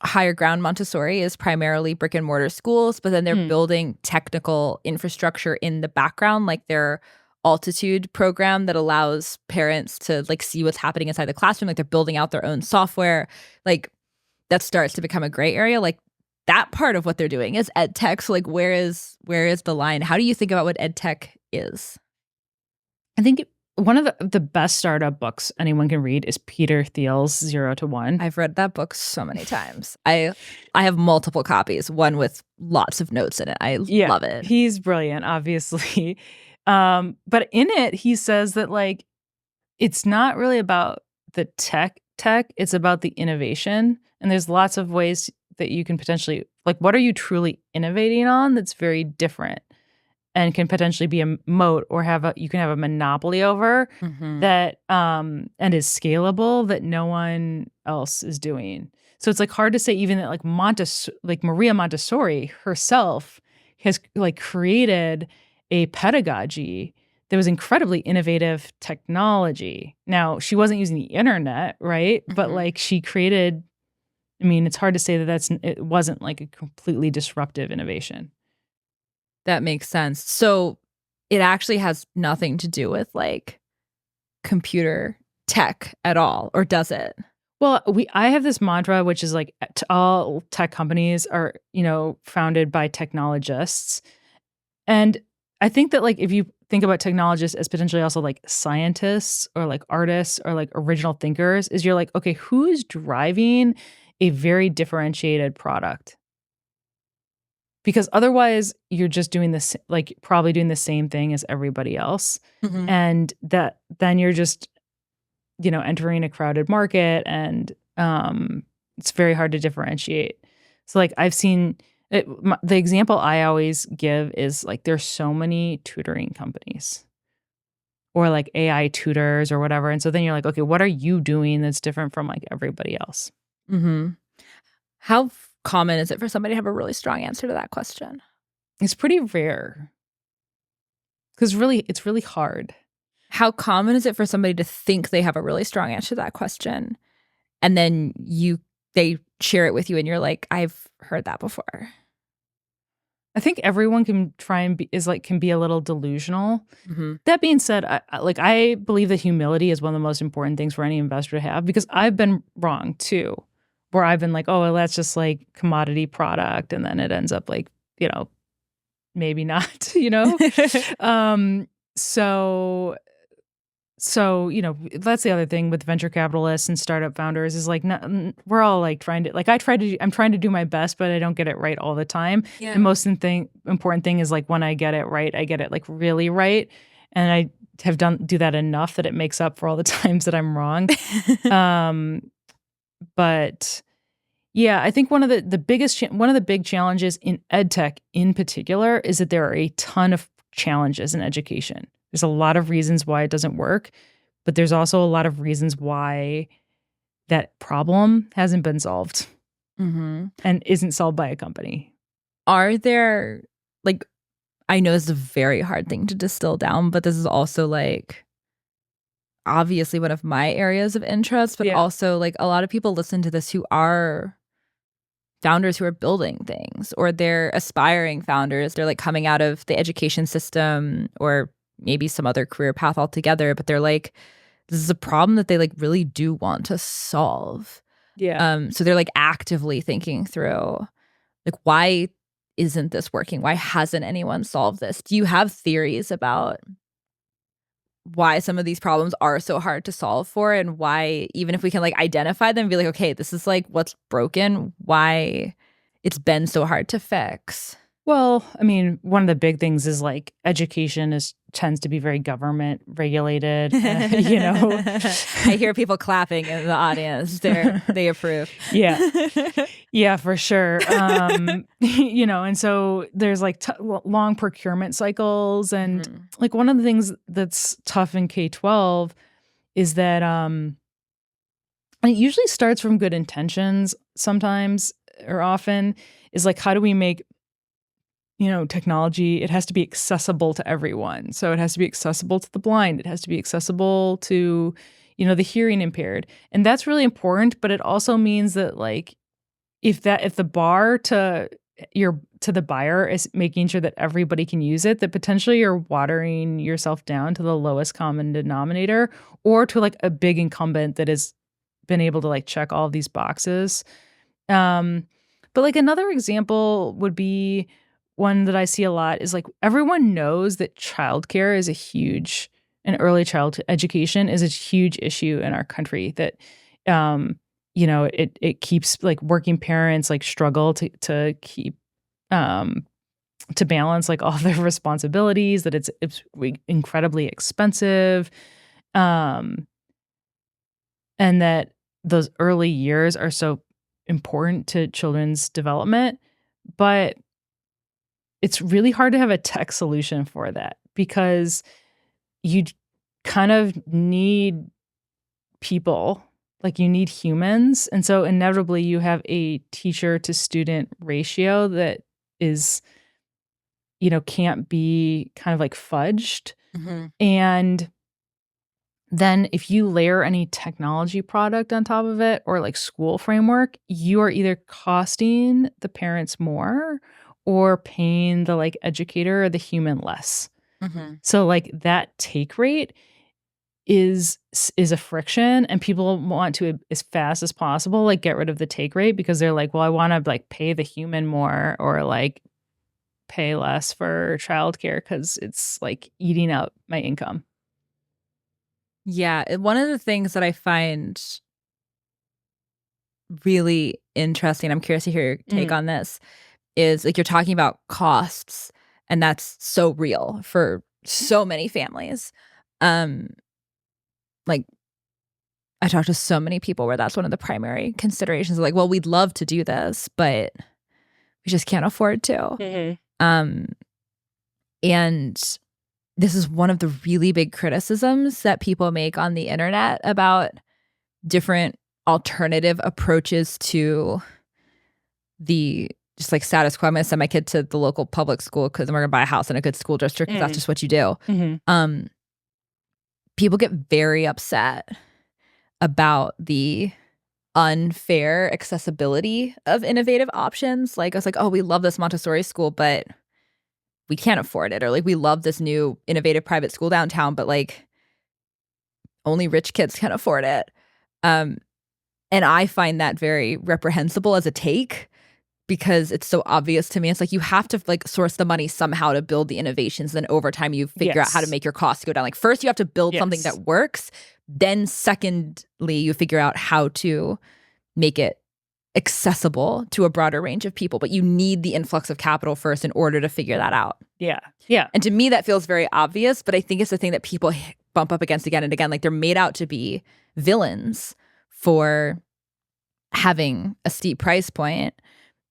Higher Ground Montessori is primarily brick and mortar schools, but then they're building technical infrastructure in the background, like their Altitude program that allows parents to like see what's happening inside the classroom. Like they're building out their own software. Like that starts to become a gray area. Like that part of what they're doing is ed tech. So like where is the line? How do you think about what ed tech is? I think one of the best startup books anyone can read is Peter Thiel's 0 to 1. I've read that book so many times. I have multiple copies, one with lots of notes in it. I love it. He's brilliant, obviously. But in it, he says that like it's not really about the tech, it's about the innovation. And there's lots of ways that you can potentially, like, what are you truly innovating on that's very different and can potentially be a moat or you can have a monopoly over that and is scalable that no one else is doing. So it's like hard to say even that like Maria Montessori herself has like created a pedagogy that was incredibly innovative technology. Now, she wasn't using the internet, right? But like she created, I mean, it's hard to say that it wasn't like a completely disruptive innovation. That makes sense. So it actually has nothing to do with like computer tech at all, or does it? Well, I have this mantra, which is like all tech companies are, founded by technologists. And I think that like if you think about technologists as potentially also like scientists or like artists or like original thinkers, is you're like, okay, who is driving a very differentiated product? Because otherwise you're just doing this, like probably doing the same thing as everybody else. And that then you're just, entering a crowded market and it's very hard to differentiate. So like I've seen the example I always give is like there's so many tutoring companies or like AI tutors or whatever. And so then you're like, okay, what are you doing that's different from like everybody else? How common is it for somebody to have a really strong answer to that question? It's pretty rare because it's really hard. How common is it for somebody to think they have a really strong answer to that question and then they share it with you and you're like, I've heard that before? I think everyone can try and can be a little delusional. That being said, I believe that humility is one of the most important things for any investor to have, because I've been wrong too, where I've been like, oh, well, that's just like commodity product, and then it ends up like, maybe not, So, that's the other thing with venture capitalists and startup founders is like, we're all like trying to, like, I'm trying to do my best, but I don't get it right all the time. Yeah. The most important thing is like when I get it right, I get it like really right. And I have do that enough that it makes up for all the times that I'm wrong. But yeah, I think one of the big challenges in ed tech in particular is that there are a ton of challenges in education. There's a lot of reasons why it doesn't work, but there's also a lot of reasons why that problem hasn't been solved and isn't solved by a company. Are there, like, I know this is a very hard thing to distill down, but this is also like obviously one of my areas of interest, but also like a lot of people listen to this who are founders who are building things, or they're aspiring founders. They're like coming out of the education system or maybe some other career path altogether, but they're like, this is a problem that they like really do want to solve. So they're like actively thinking through like, why isn't this working? Why hasn't anyone solved this? Do you have theories about why some of these problems are so hard to solve for, and why, even if we can like identify them and be like, okay, this is like what's broken, why it's been so hard to fix? Well, I mean, one of the big things is like education tends to be very government regulated, I hear people clapping in the audience. They approve. Yeah. Yeah, for sure. And so there's like long procurement cycles. And like one of the things that's tough in K-12 is that and it usually starts from good intentions sometimes or often, is like, how do we make technology, it has to be accessible to everyone. So it has to be accessible to the blind. It has to be accessible to, the hearing impaired. And that's really important, but it also means that like if the bar to the buyer is making sure that everybody can use it, that potentially you're watering yourself down to the lowest common denominator or to like a big incumbent that has been able to like check all of these boxes. But like another example would be one that I see a lot is like everyone knows that childcare is and early child education is a huge issue in our country, that it keeps like working parents like struggle to keep to balance like all their responsibilities, that it's incredibly expensive, and that those early years are so important to children's development. But it's really hard to have a tech solution for that because you kind of need people, like you need humans. And so inevitably you have a teacher to student ratio that is, can't be kind of like fudged. And then if you layer any technology product on top of it or like school framework, you are either costing the parents more or paying the like educator or the human less. So like that take rate is a friction, and people want to, as fast as possible, like get rid of the take rate because they're like, well, I want to like pay the human more or like pay less for childcare because it's like eating out my income. Yeah, one of the things that I find really interesting, I'm curious to hear your take on this, is like you're talking about costs, and that's so real for so many families. Like I talk to so many people where that's one of the primary considerations. Like, well, we'd love to do this, but we just can't afford to. And this is one of the really big criticisms that people make on the internet about different alternative approaches to the just like status quo. I'm going to send my kid to the local public school because we're going to buy a house in a good school district because that's just what you do. People get very upset about the unfair accessibility of innovative options. Like, I was like, oh, we love this Montessori school, but we can't afford it. Or like, we love this new innovative private school downtown, but like only rich kids can afford it. And I find that very reprehensible as a take because it's so obvious to me. It's like you have to like source the money somehow to build the innovations. Then over time, you figure out how to make your costs go down. Like first, you have to build something that works. Then secondly, you figure out how to make it accessible to a broader range of people. But you need the influx of capital first in order to figure that out. Yeah. And to me, that feels very obvious. But I think it's the thing that people bump up against again and again. Like they're made out to be villains for having a steep price point.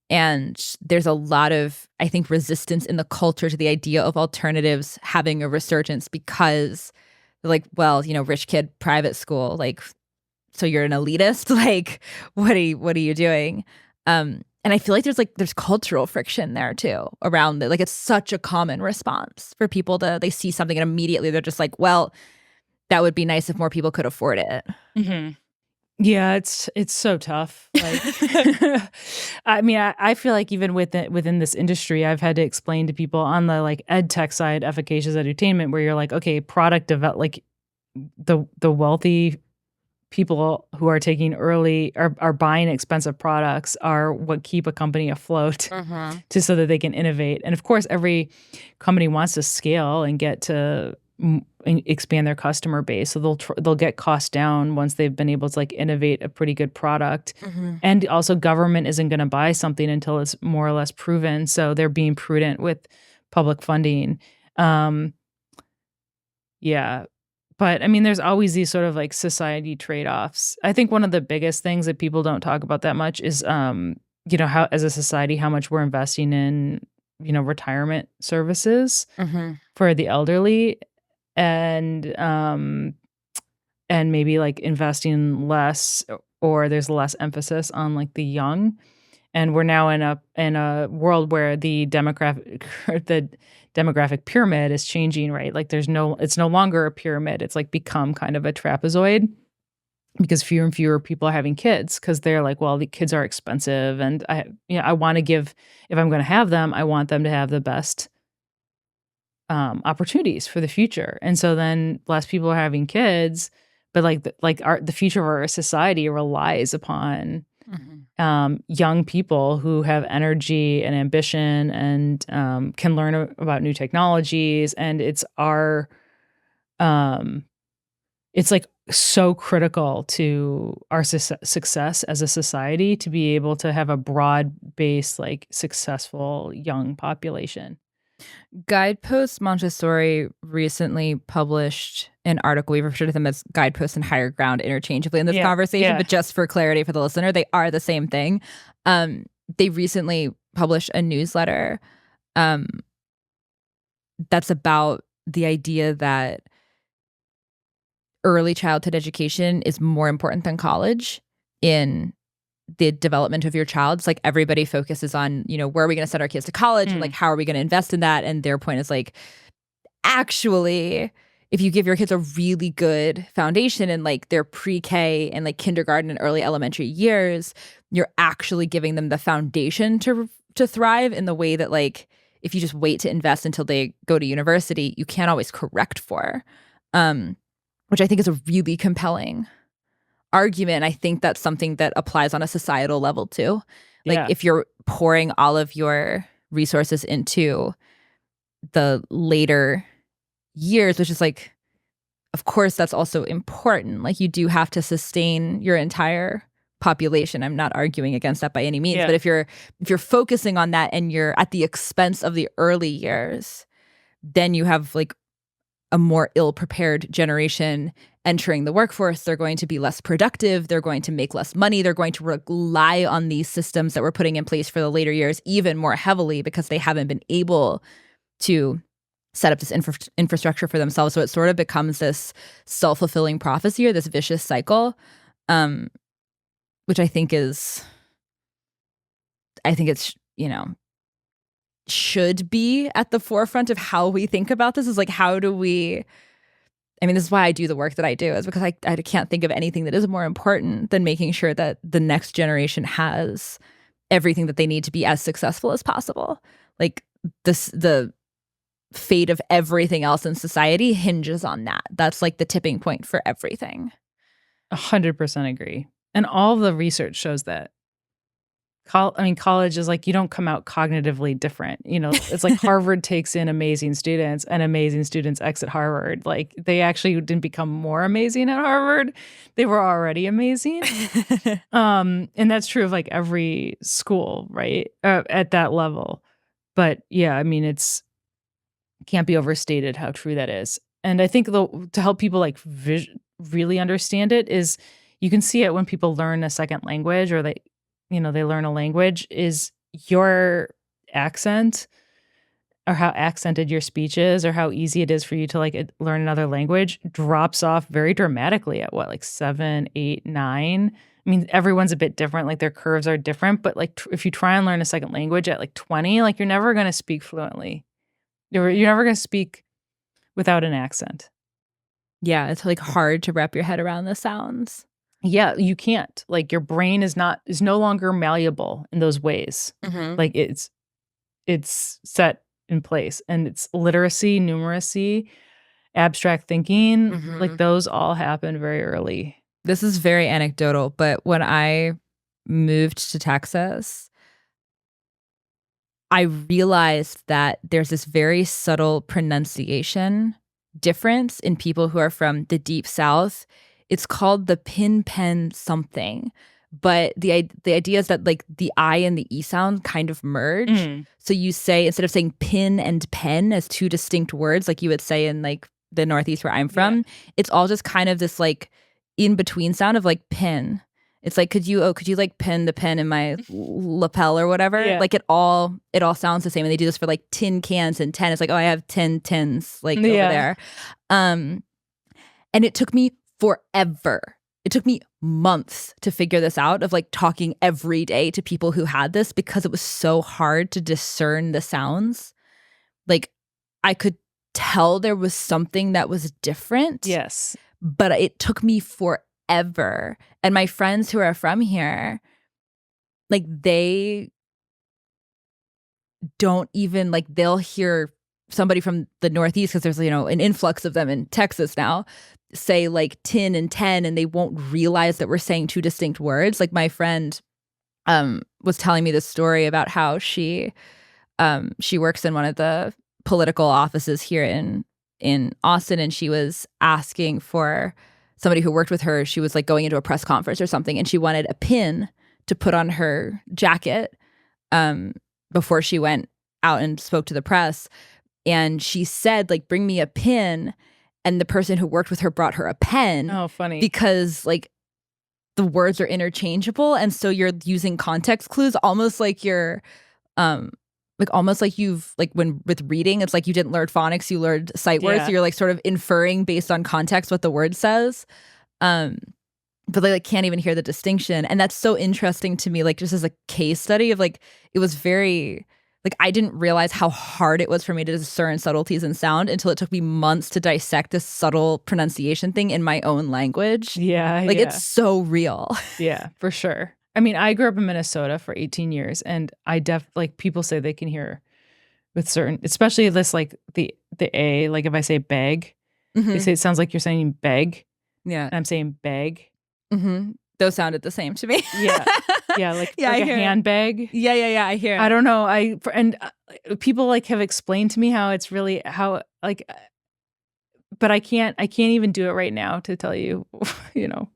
And there's a lot of, I think, resistance in the culture to the idea of alternatives having a resurgence because like, well, rich kid private school, like, so you're an elitist? Like, what are you doing? And I feel like there's cultural friction there too around it. Like it's such a common response for people they see something and immediately they're just like, well, that would be nice if more people could afford it. Yeah, it's so tough. Like, I mean, I feel like even within this industry, I've had to explain to people on the like ed tech side, efficacious edutainment, where you're like, okay, product develop, like the wealthy people who are taking early are buying expensive products are what keep a company afloat so that they can innovate. And of course, every company wants to scale and get to expand their customer base. So they'll get costs down once they've been able to like innovate a pretty good product. And also government isn't going to buy something until it's more or less proven. So they're being prudent with public funding. Yeah. But I mean, there's always these sort of like society trade-offs. I think one of the biggest things that people don't talk about that much is, how as a society, how much we're investing in, retirement services for the elderly, and maybe like investing less, or there's less emphasis on like the young. And we're now in a world where the demographic pyramid is changing, right? Like it's no longer a pyramid. It's like become kind of a trapezoid, because fewer and fewer people are having kids, because they're like, well, the kids are expensive, and I want to give, if I'm going to have them, I want them to have the best opportunities for the future. And so then less people are having kids, but the future of our society relies upon young people who have energy and ambition, and can learn about new technologies. And it's like so critical to our success as a society to be able to have a broad-based, like successful young population. Guidepost Montessori recently published an article. We've referred to them as Guidepost and Higher Ground interchangeably in this conversation, but just for clarity for the listener, they are the same thing. They recently published a newsletter that's about the idea that early childhood education is more important than college in the development of your child. It's like everybody focuses on, where are we going to send our kids to college? And like, how are we going to invest in that? And their point is like, actually, if you give your kids a really good foundation in like their pre-K and like kindergarten and early elementary years, you're actually giving them the foundation to thrive in the way that like, if you just wait to invest until they go to university, you can't always correct for, which I think is a really compelling argument. I think that's something that applies on a societal level too. Like if you're pouring all of your resources into the later years, which is like, of course, that's also important. Like you do have to sustain your entire population. I'm not arguing against that by any means. But if you're focusing on that and you're at the expense of the early years, then you have like a more ill-prepared generation entering the workforce. They're going to be less productive. They're going to make less money. They're going to rely on these systems that we're putting in place for the later years even more heavily, because they haven't been able to set up this infrastructure for themselves. So it sort of becomes this self-fulfilling prophecy, or this vicious cycle, which I think it's, should be at the forefront of how we think about this. Is like, how do we, this is why I do the work that I do, is because I can't think of anything that is more important than making sure that the next generation has everything that they need to be as successful as possible. Like the fate of everything else in society hinges on that. That's like the tipping point for everything. 100% agree. And all the research shows that. College is like, you don't come out cognitively different. It's like Harvard takes in amazing students, and amazing students exit Harvard. Like they actually didn't become more amazing at Harvard. They were already amazing. And that's true of like every school, right? At that level. But yeah, it's can't be overstated how true that is. And I think to help people like really understand it is, you can see it when people learn a second language, or they learn a language, is your accent, or how accented your speech is, or how easy it is for you to like learn another language, drops off very dramatically at like 7, 8, 9. Everyone's a bit different, like their curves are different, but like if you try and learn a second language at like 20, like you're never going to speak fluently. You're never going to speak without an accent. Yeah, it's like hard to wrap your head around the sounds. Yeah, you can't. Like your brain is no longer malleable in those ways. Like it's set in place, and it's literacy, numeracy, abstract thinking, like those all happen very early. This is very anecdotal, but when I moved to Texas, I realized that there's this very subtle pronunciation difference in people who are from the Deep South. It's called the pin pen something. But the idea is that like the I and the E sound kind of merge. So you say, instead of saying pin and pen as two distinct words, like you would say in like the Northeast where I'm from, it's all just kind of this like in between sound of like pin. It's like, could you like pin the pen in my lapel or whatever? Yeah. Like it all sounds the same. And they do this for like tin cans and 10. It's like, oh, I have 10 tins like over there. And it took me forever. It took me months to figure this out, of like talking every day to people who had this, because it was so hard to discern the sounds. Like I could tell there was something that was different. Yes. But it took me forever. And my friends who are from here, like they don't even like, they'll hear somebody from the Northeast, because there's, you know, an influx of them in Texas now, say like tin and 10, and they won't realize that we're saying two distinct words. Like my friend was telling me this story about how she works in one of the political offices here in Austin, and she was asking for somebody who worked with her. She was like going into a press conference or something, and she wanted a pin to put on her jacket before she went out and spoke to the press. And she said, like, bring me a pin. And the person who worked with her brought her a pen. Oh, funny. Because like the words are interchangeable. And so you're using context clues, almost like you're almost like you've like, when with reading, it's like you didn't learn phonics, you learned sight words. So you're like sort of inferring based on context what the word says. But they like can't even hear the distinction. And that's so interesting to me, like just as a case study of like, it was very like, I didn't realize how hard it was for me to discern subtleties in sound until it took me months to dissect this subtle pronunciation thing in my own language. Yeah. Like it's so real. Yeah, for sure. I mean, I grew up in Minnesota for 18 years, and I like people say they can hear with certain, especially this like the A, like if I say beg, they say it sounds like you're saying beg. Yeah. And I'm saying beg. Those sounded the same to me. Yeah. Yeah, like a handbag. Yeah, I hear it. I don't know. People like have explained to me how it's really but I can't even do it right now to tell you, you know,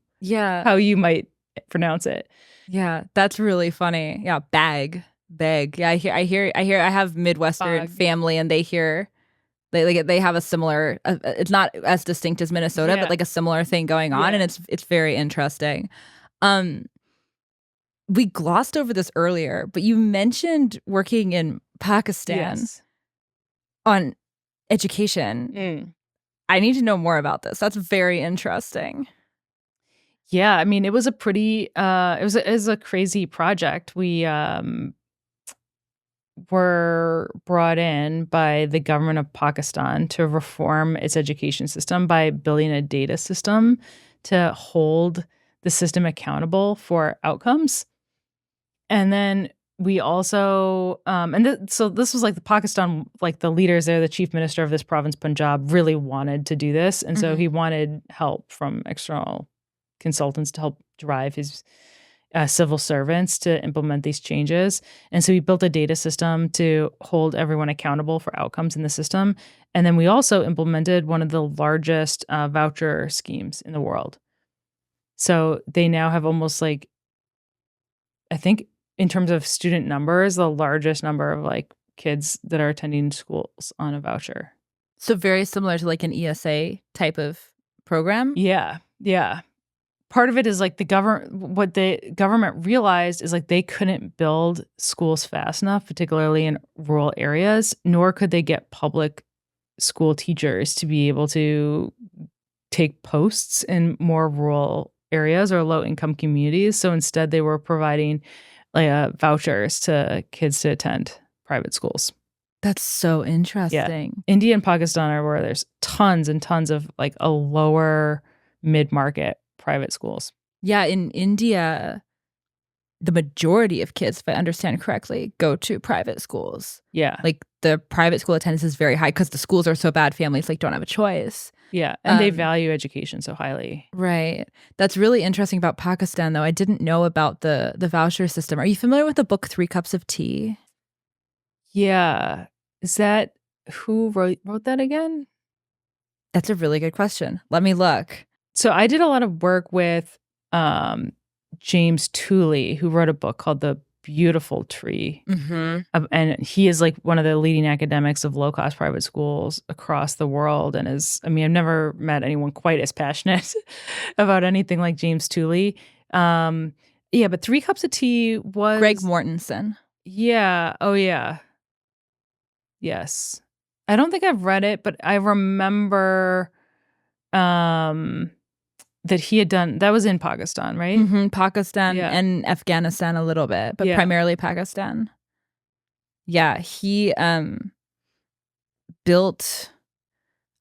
how you might pronounce it. Yeah, that's really funny. Yeah, bag. Yeah, I have Midwestern family, and they hear they have a similar it's not as distinct as Minnesota, but like a similar thing going on, and it's very interesting. We glossed over this earlier, but you mentioned working in Pakistan on education. I need to know more about this. That's very interesting. Yeah, I mean, it was a pretty it was a crazy project. We were brought in by the government of Pakistan to reform its education system by building a data system to hold the system accountable for outcomes. And then we also, so this was like the Pakistan, like the leaders there, the chief minister of this province, Punjab, really wanted to do this. And so he wanted help from external consultants to help drive his civil servants to implement these changes. And so we built a data system to hold everyone accountable for outcomes in the system. And then we also implemented one of the largest voucher schemes in the world. So they now have almost like, I think, in terms of student numbers, the largest number of like kids that are attending schools on a voucher. So very similar to like an ESA type of program? Yeah. Part of it is like what the government realized is like they couldn't build schools fast enough, particularly in rural areas, nor could they get public school teachers to be able to take posts in more rural areas or low income communities. So instead they were providing vouchers to kids to attend private schools. That's so interesting. Yeah. India and Pakistan are where there's tons and tons of like a lower mid-market private schools. Yeah, in India, the majority of kids, if I understand correctly, go to private schools. Yeah. Like the private school attendance is very high because the schools are so bad, families like don't have a choice. Yeah, and they value education so highly. Right. That's really interesting about Pakistan, though. I didn't know about the voucher system. Are you familiar with the book 3 Cups of Tea? Yeah. Is that who wrote that again? That's a really good question. Let me look. So I did a lot of work with James Tooley, who wrote a book called The Beautiful Tree. And he is like one of the leading academics of low-cost private schools across the world. And I've never met anyone quite as passionate about anything like James Tooley. But 3 Cups of Tea was... Greg Mortensen. Yeah. Oh, yeah. Yes. I don't think I've read it, but I remember that he had done... That was in Pakistan, right? Pakistan and Afghanistan a little bit, but primarily Pakistan. Yeah, he built,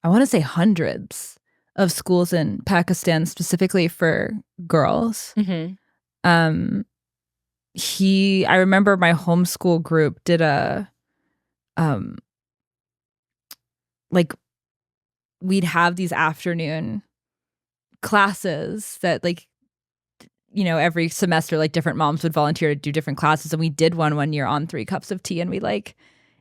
I want to say, hundreds of schools in Pakistan specifically for girls. I remember my homeschool group did we'd have these afternoon classes that every semester different moms would volunteer to do different classes, and we did one year on 3 Cups of Tea, and we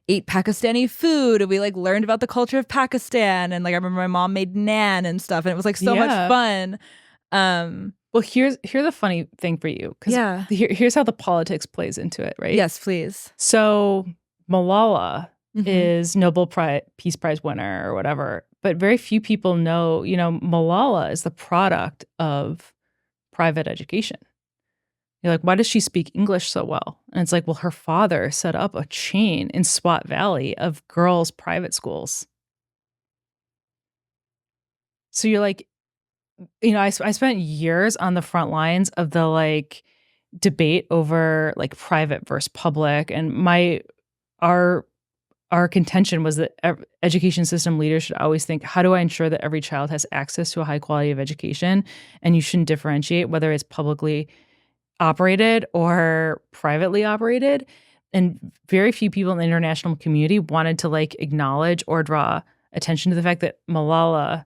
ate Pakistani food, and we learned about the culture of Pakistan, and I remember my mom made naan and stuff, and it was so much fun. Well, here's the funny thing for you, because here's how the politics plays into it, right? Yes, please. So Malala is Nobel Peace Prize winner or whatever, but very few people know, Malala is the product of private education. You're like, why does she speak English so well? And it's well, her father set up a chain in Swat Valley of girls' private schools. So you're like, I spent years on the front lines of the debate over private versus public, and our contention was that education system leaders should always think, how do I ensure that every child has access to a high quality of education? And you shouldn't differentiate whether it's publicly operated or privately operated. And very few people in the international community wanted to acknowledge or draw attention to the fact that Malala,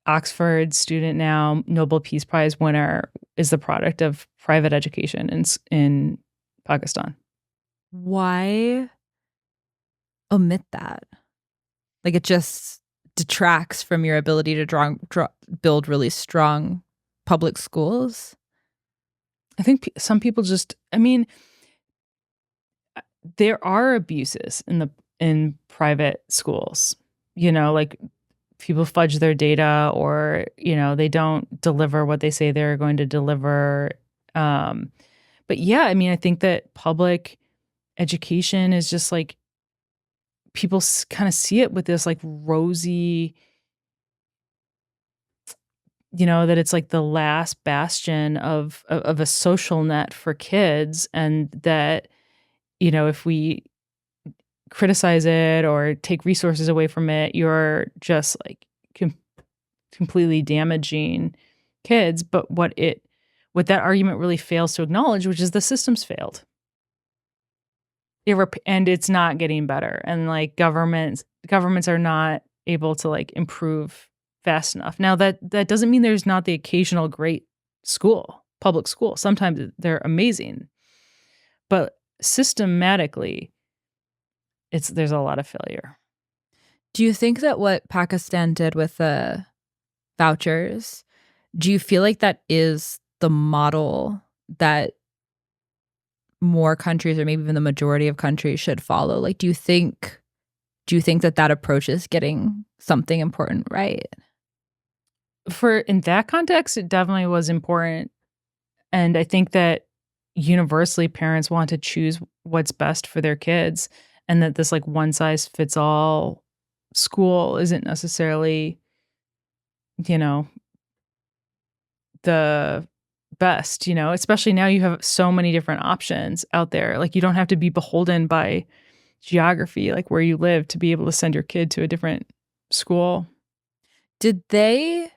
Oxford student now, Nobel Peace Prize winner, is the product of private education in Pakistan. Why omit that? It just detracts from your ability to build really strong public schools. I think some people just, there are abuses in private schools, people fudge their data, or, they don't deliver what they say they're going to deliver. But yeah, I think that public education is just people kind of see it with this rosy, that it's the last bastion of a social net for kids, and that, if we criticize it or take resources away from it, you're just completely damaging kids. But what that argument really fails to acknowledge, which is the system's failed. And it's not getting better. And governments are not able to improve fast enough. Now that doesn't mean there's not the occasional great public school. Sometimes they're amazing. But systematically, there's a lot of failure. Do you think that what Pakistan did with the vouchers, do you feel like that is the model that more countries, or maybe even the majority of countries, should follow? Do you think that approach is getting something important right? In that context, it definitely was important. And I think that universally parents want to choose what's best for their kids, and that this one size fits all school isn't necessarily, the best, especially now you have so many different options out there. You don't have to be beholden by geography, where you live, to be able to send your kid to a different school. Did they,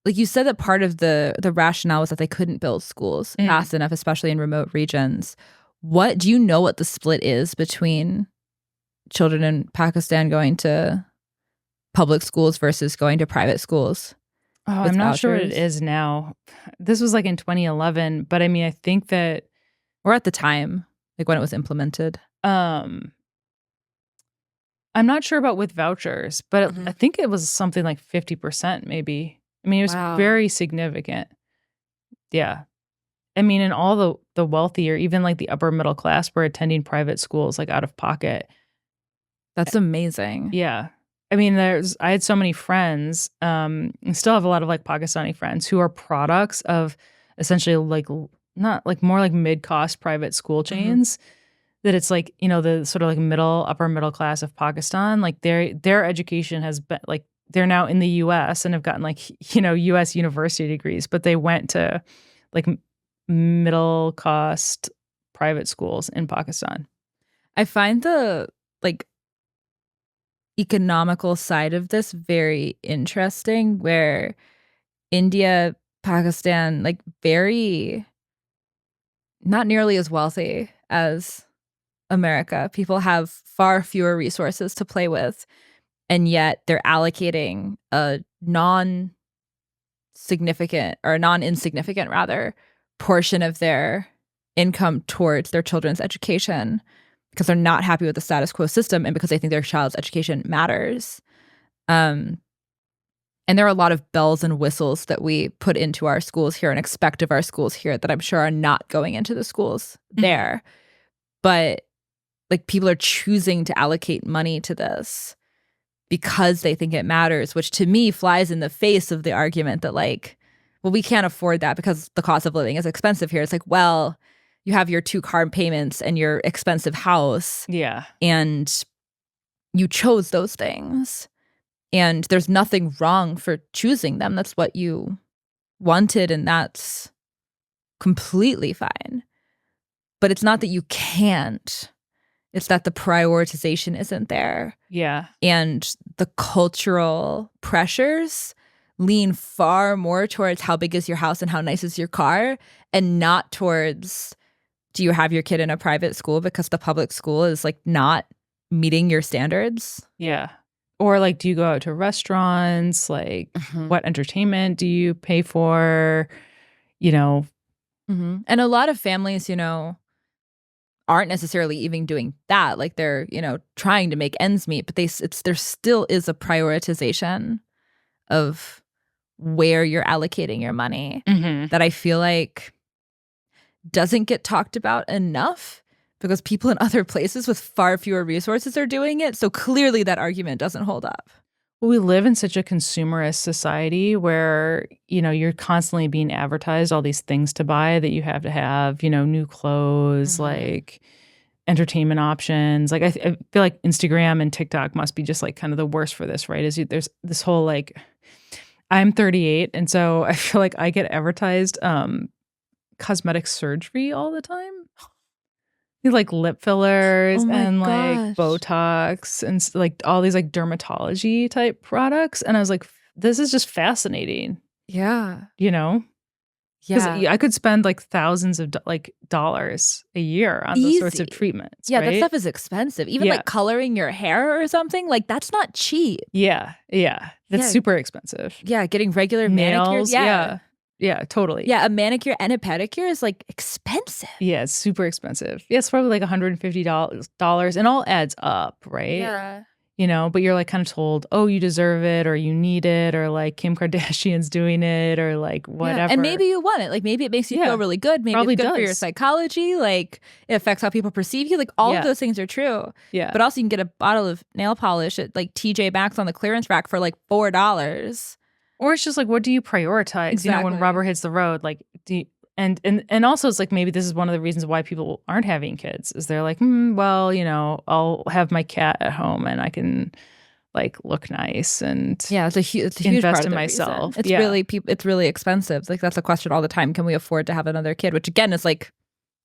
you said that part of the rationale was that they couldn't build schools fast enough, especially in remote regions. Do you know what the split is between children in Pakistan going to public schools versus going to private schools? Oh, I'm not sure what it is now. This was in 2011, but I think that, or at the time, when it was implemented. I'm not sure about with vouchers, but Mhm. I think it was something like 50% maybe. I mean, it was Wow. very significant. Yeah. I mean, and all the wealthy or even like the upper middle class were attending private schools like out of pocket. That's amazing. Yeah. I mean, I had so many friends, and still have a lot of like Pakistani friends who are products of essentially like not like more like mid-cost private school chains that it's like, the sort of like upper middle class of Pakistan, like their education has been like they're now in the US and have gotten like, US university degrees, but they went to like middle cost private schools in Pakistan. I find the like economical side of this very interesting, where India, Pakistan, like very not nearly as wealthy as America. People have far fewer resources to play with, and yet they're allocating a non-significant or non-insignificant rather portion of their income towards their children's education because they're not happy with the status quo system and because they think their child's education matters. Um, and there are a lot of bells and whistles that we put into our schools here and expect of our schools here that I'm sure are not going into the schools there. But like people are choosing to allocate money to this because they think it matters, which to me flies in the face of the argument that like, well, we can't afford that because the cost of living is expensive here. It's like, well, you have your 2 car payments and your expensive house. Yeah. And you chose those things. And there's nothing wrong for choosing them. That's what you wanted, and that's completely fine. But it's not that you can't. It's that the prioritization isn't there. Yeah. And the cultural pressures lean far more towards how big is your house and how nice is your car, and not towards do you have your kid in a private school because the public school is like not meeting your standards. Yeah. Or like, do you go out to restaurants? Like, what entertainment do you pay for? And a lot of families, aren't necessarily even doing that. Like they're, trying to make ends meet, but there still is a prioritization of where you're allocating your money that I feel like doesn't get talked about enough because people in other places with far fewer resources are doing it. So clearly that argument doesn't hold up. Well, we live in such a consumerist society where, you're constantly being advertised all these things to buy that you have, new clothes, like entertainment options. Like I feel like Instagram and TikTok must be just like kind of the worst for this, right? There's this whole like, I'm 38, and so I feel like I get advertised cosmetic surgery all the time. Like lip fillers and like Botox and like all these like dermatology type products. And I was like, this is just fascinating. Yeah. Because I could spend like thousands of dollars a year on those sorts of treatments. Yeah, right? that stuff is expensive. Even like coloring your hair or something, like that's not cheap. Yeah. That's super expensive. Yeah, getting regular nails. manicures. Yeah, totally. Yeah, a manicure and a pedicure is like expensive. Yeah, it's super expensive. Yeah, it's probably like $150 and all adds up, right? Yeah. But you're like kind of told, oh, you deserve it or you need it or like Kim Kardashian's doing it or like whatever. Yeah. And maybe you want it. Like maybe it makes you feel really good. Maybe probably it's good does. for your psychology. Like it affects how people perceive you. Like all of those things are true. Yeah. But also you can get a bottle of nail polish at like TJ Maxx on the clearance rack for like $4. Or it's just like, what do you prioritize? Exactly. When rubber hits the road, like, and also it's like maybe this is one of the reasons why people aren't having kids is they're like, well, I'll have my cat at home and I can like look nice and it's a huge invest part of in the myself. Reason. It's really expensive. Like that's a question all the time. Can we afford to have another kid? Which again is like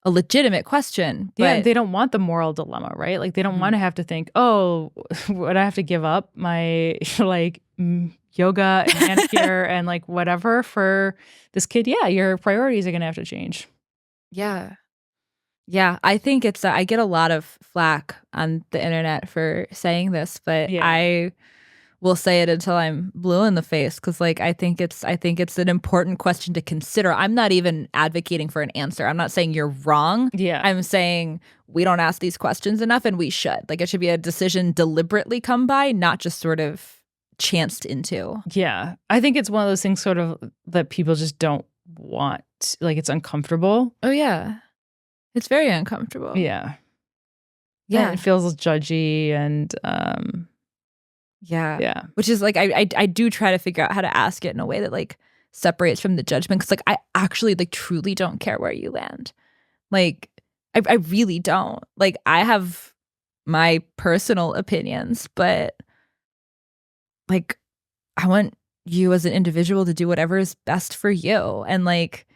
a legitimate question. But yeah, they don't want the moral dilemma, right? Like they don't want to have to think, oh, would I have to give up my like yoga and manicure and like whatever for this kid? Yeah, your priorities are going to have to change. Yeah. Yeah, I think I get a lot of flack on the internet for saying this, but I will say it until I'm blue in the face, because like I think it's an important question to consider. I'm not even advocating for an answer. I'm not saying you're wrong. Yeah. I'm saying we don't ask these questions enough, and we should. Like, it should be a decision deliberately come by, not just sort of chanced into. Yeah. I think it's one of those things sort of that people just don't want. Like, it's uncomfortable. Oh yeah. It's very uncomfortable. Yeah. Yeah. And it feels judgy and yeah. Yeah. Which is like I do try to figure out how to ask it in a way that like separates from the judgment, because like I actually like truly don't care where you land. Like I really don't. Like, I have my personal opinions, but like I want you as an individual to do whatever is best for you. And like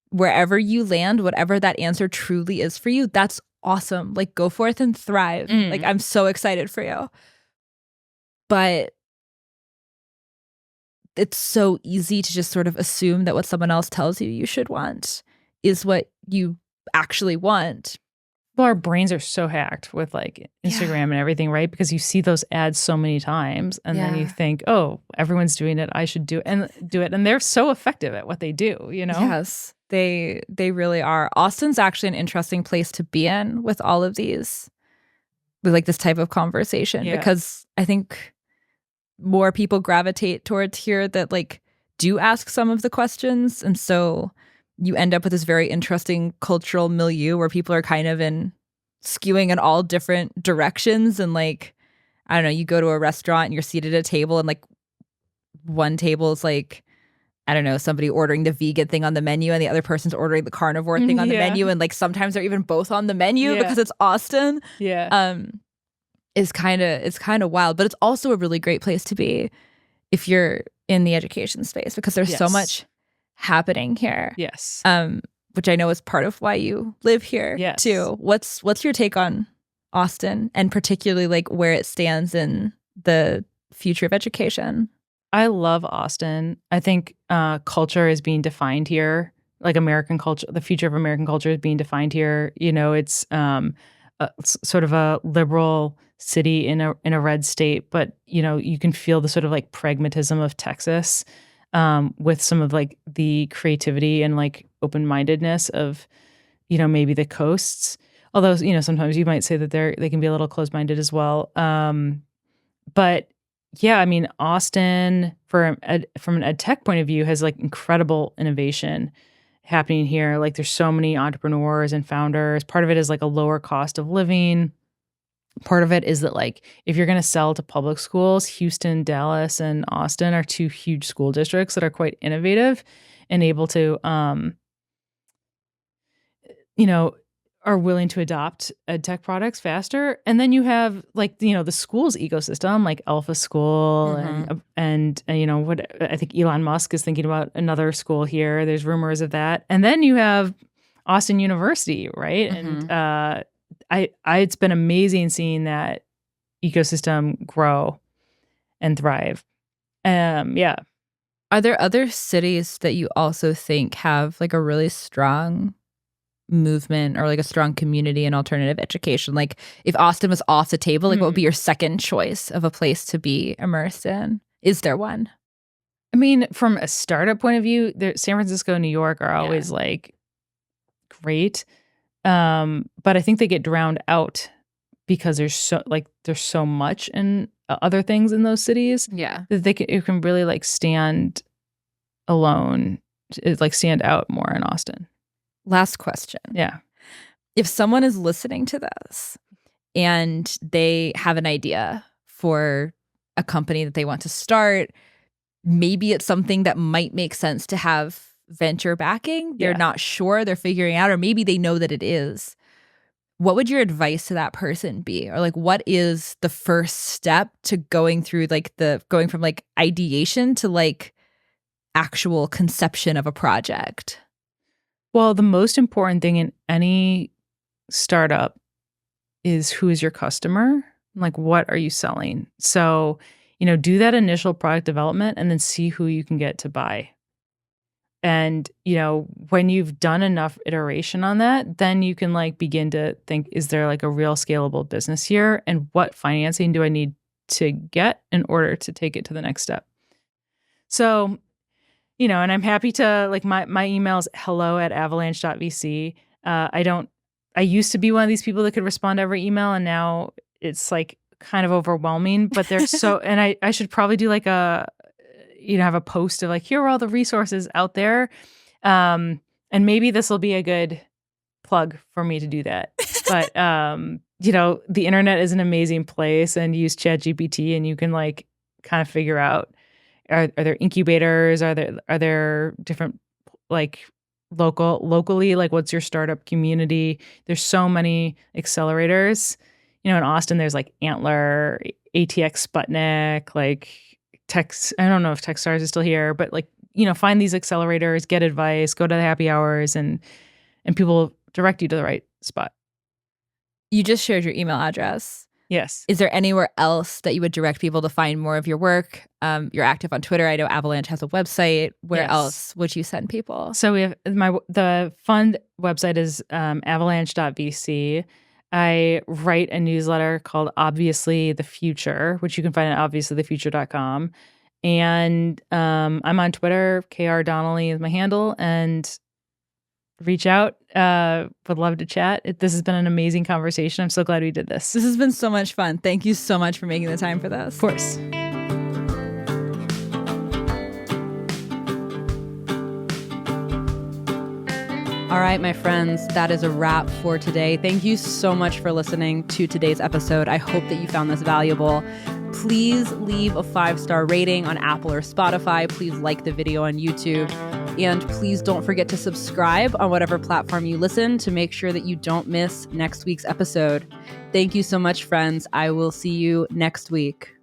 wherever you land, whatever that answer truly is for you, that's awesome. Like, go forth and thrive. Like, I'm so excited for you. But it's so easy to just sort of assume that what someone else tells you you should want is what you actually want. Well, our brains are so hacked with like Instagram and everything, right? Because you see those ads so many times and then you think, oh, everyone's doing it. I should do it. And they're so effective at what they do, you know? Yes, they really are. Austin's actually an interesting place to be in with all of these, with like this type of conversation, because I think more people gravitate towards here that like do ask some of the questions. And so you end up with this very interesting cultural milieu where people are kind of skewing in all different directions. And like, I don't know, you go to a restaurant and you're seated at a table and like one table is like, I don't know, somebody ordering the vegan thing on the menu and the other person's ordering the carnivore thing on the menu. And like sometimes they're even both on the menu because it's Austin. Yeah. It's kind of wild, but it's also a really great place to be if you're in the education space, because there's so much happening here. Yes. Which I know is part of why you live here too. What's your take on Austin, and particularly like where it stands in the future of education? I love Austin. I think culture is being defined here. Like American culture, the future of American culture is being defined here. You know, it's sort of a liberal city in a red state, but you know, you can feel the sort of like pragmatism of Texas with some of like the creativity and like open-mindedness of, you know, maybe the coasts. Although, you know, sometimes you might say that they can be a little closed-minded as well. But yeah, I mean, Austin from an ed tech point of view has like incredible innovation happening here. Like, there's so many entrepreneurs and founders. Part of it is like a lower cost of living. Part of it is that like if you're going to sell to public schools, Houston, Dallas, and Austin are two huge school districts that are quite innovative and able to, you know, are willing to adopt ed tech products faster. And then you have like, you know, the schools ecosystem, like Alpha School and you know, what I think Elon Musk is thinking about another school here. There's rumors of that. And then you have Austin University, right? And it's been amazing seeing that ecosystem grow and thrive. Yeah. Are there other cities that you also think have like a really strong movement or like a strong community in alternative education? Like, if Austin was off the table, like what would be your second choice of a place to be immersed in? Is there one? I mean, from a startup point of view, San Francisco, New York are always like great. But I think they get drowned out because there's so much in other things in those cities. Yeah. That it can really like stand alone, like stand out more in Austin. Last question. Yeah. If someone is listening to this and they have an idea for a company that they want to start, maybe it's something that might make sense to have venture backing. They're not sure, they're figuring out, or maybe they know that it is. What would your advice to that person be? Or like, what is the first step to going through going from like ideation to like actual conception of a project? Well, the most important thing in any startup is who is your customer? Like, what are you selling? So, you know, do that initial product development and then see who you can get to buy. And, you know, when you've done enough iteration on that, then you can like begin to think, is there like a real scalable business here? And what financing do I need to get in order to take it to the next step. So, and I'm happy to, like, my email is hello@avalanche.vc. I used to be one of these people that could respond to every email, and now it's like kind of overwhelming, but they're so, and I should probably do like have a post of like, here are all the resources out there. And maybe this will be a good plug for me to do that. But, the internet is an amazing place, and use ChatGPT, and you can like kind of figure out, are there incubators? Are there different like locally, like what's your startup community? There's so many accelerators. In Austin, there's like Antler, ATX Sputnik, like I don't know if Techstars is still here, but like, find these accelerators, get advice, go to the happy hours, and people direct you to the right spot. You just shared your email address. Yes. Is there anywhere else that you would direct people to find more of your work? You're active on Twitter. I know Avalanche has a website. Where else would you send people? So we have the fund website is avalanche.vc. I write a newsletter called Obviously the Future, which you can find at obviouslythefuture.com. And I'm on Twitter. KR Donnelly is my handle. And reach out. Would love to chat. This has been an amazing conversation. I'm so glad we did this. This has been so much fun. Thank you so much for making the time for this. Of course. All right, my friends, that is a wrap for today. Thank you so much for listening to today's episode. I hope that you found this valuable. Please leave a 5-star rating on Apple or Spotify. Please like the video on YouTube. And please don't forget to subscribe on whatever platform you listen to make sure that you don't miss next week's episode. Thank you so much, friends. I will see you next week.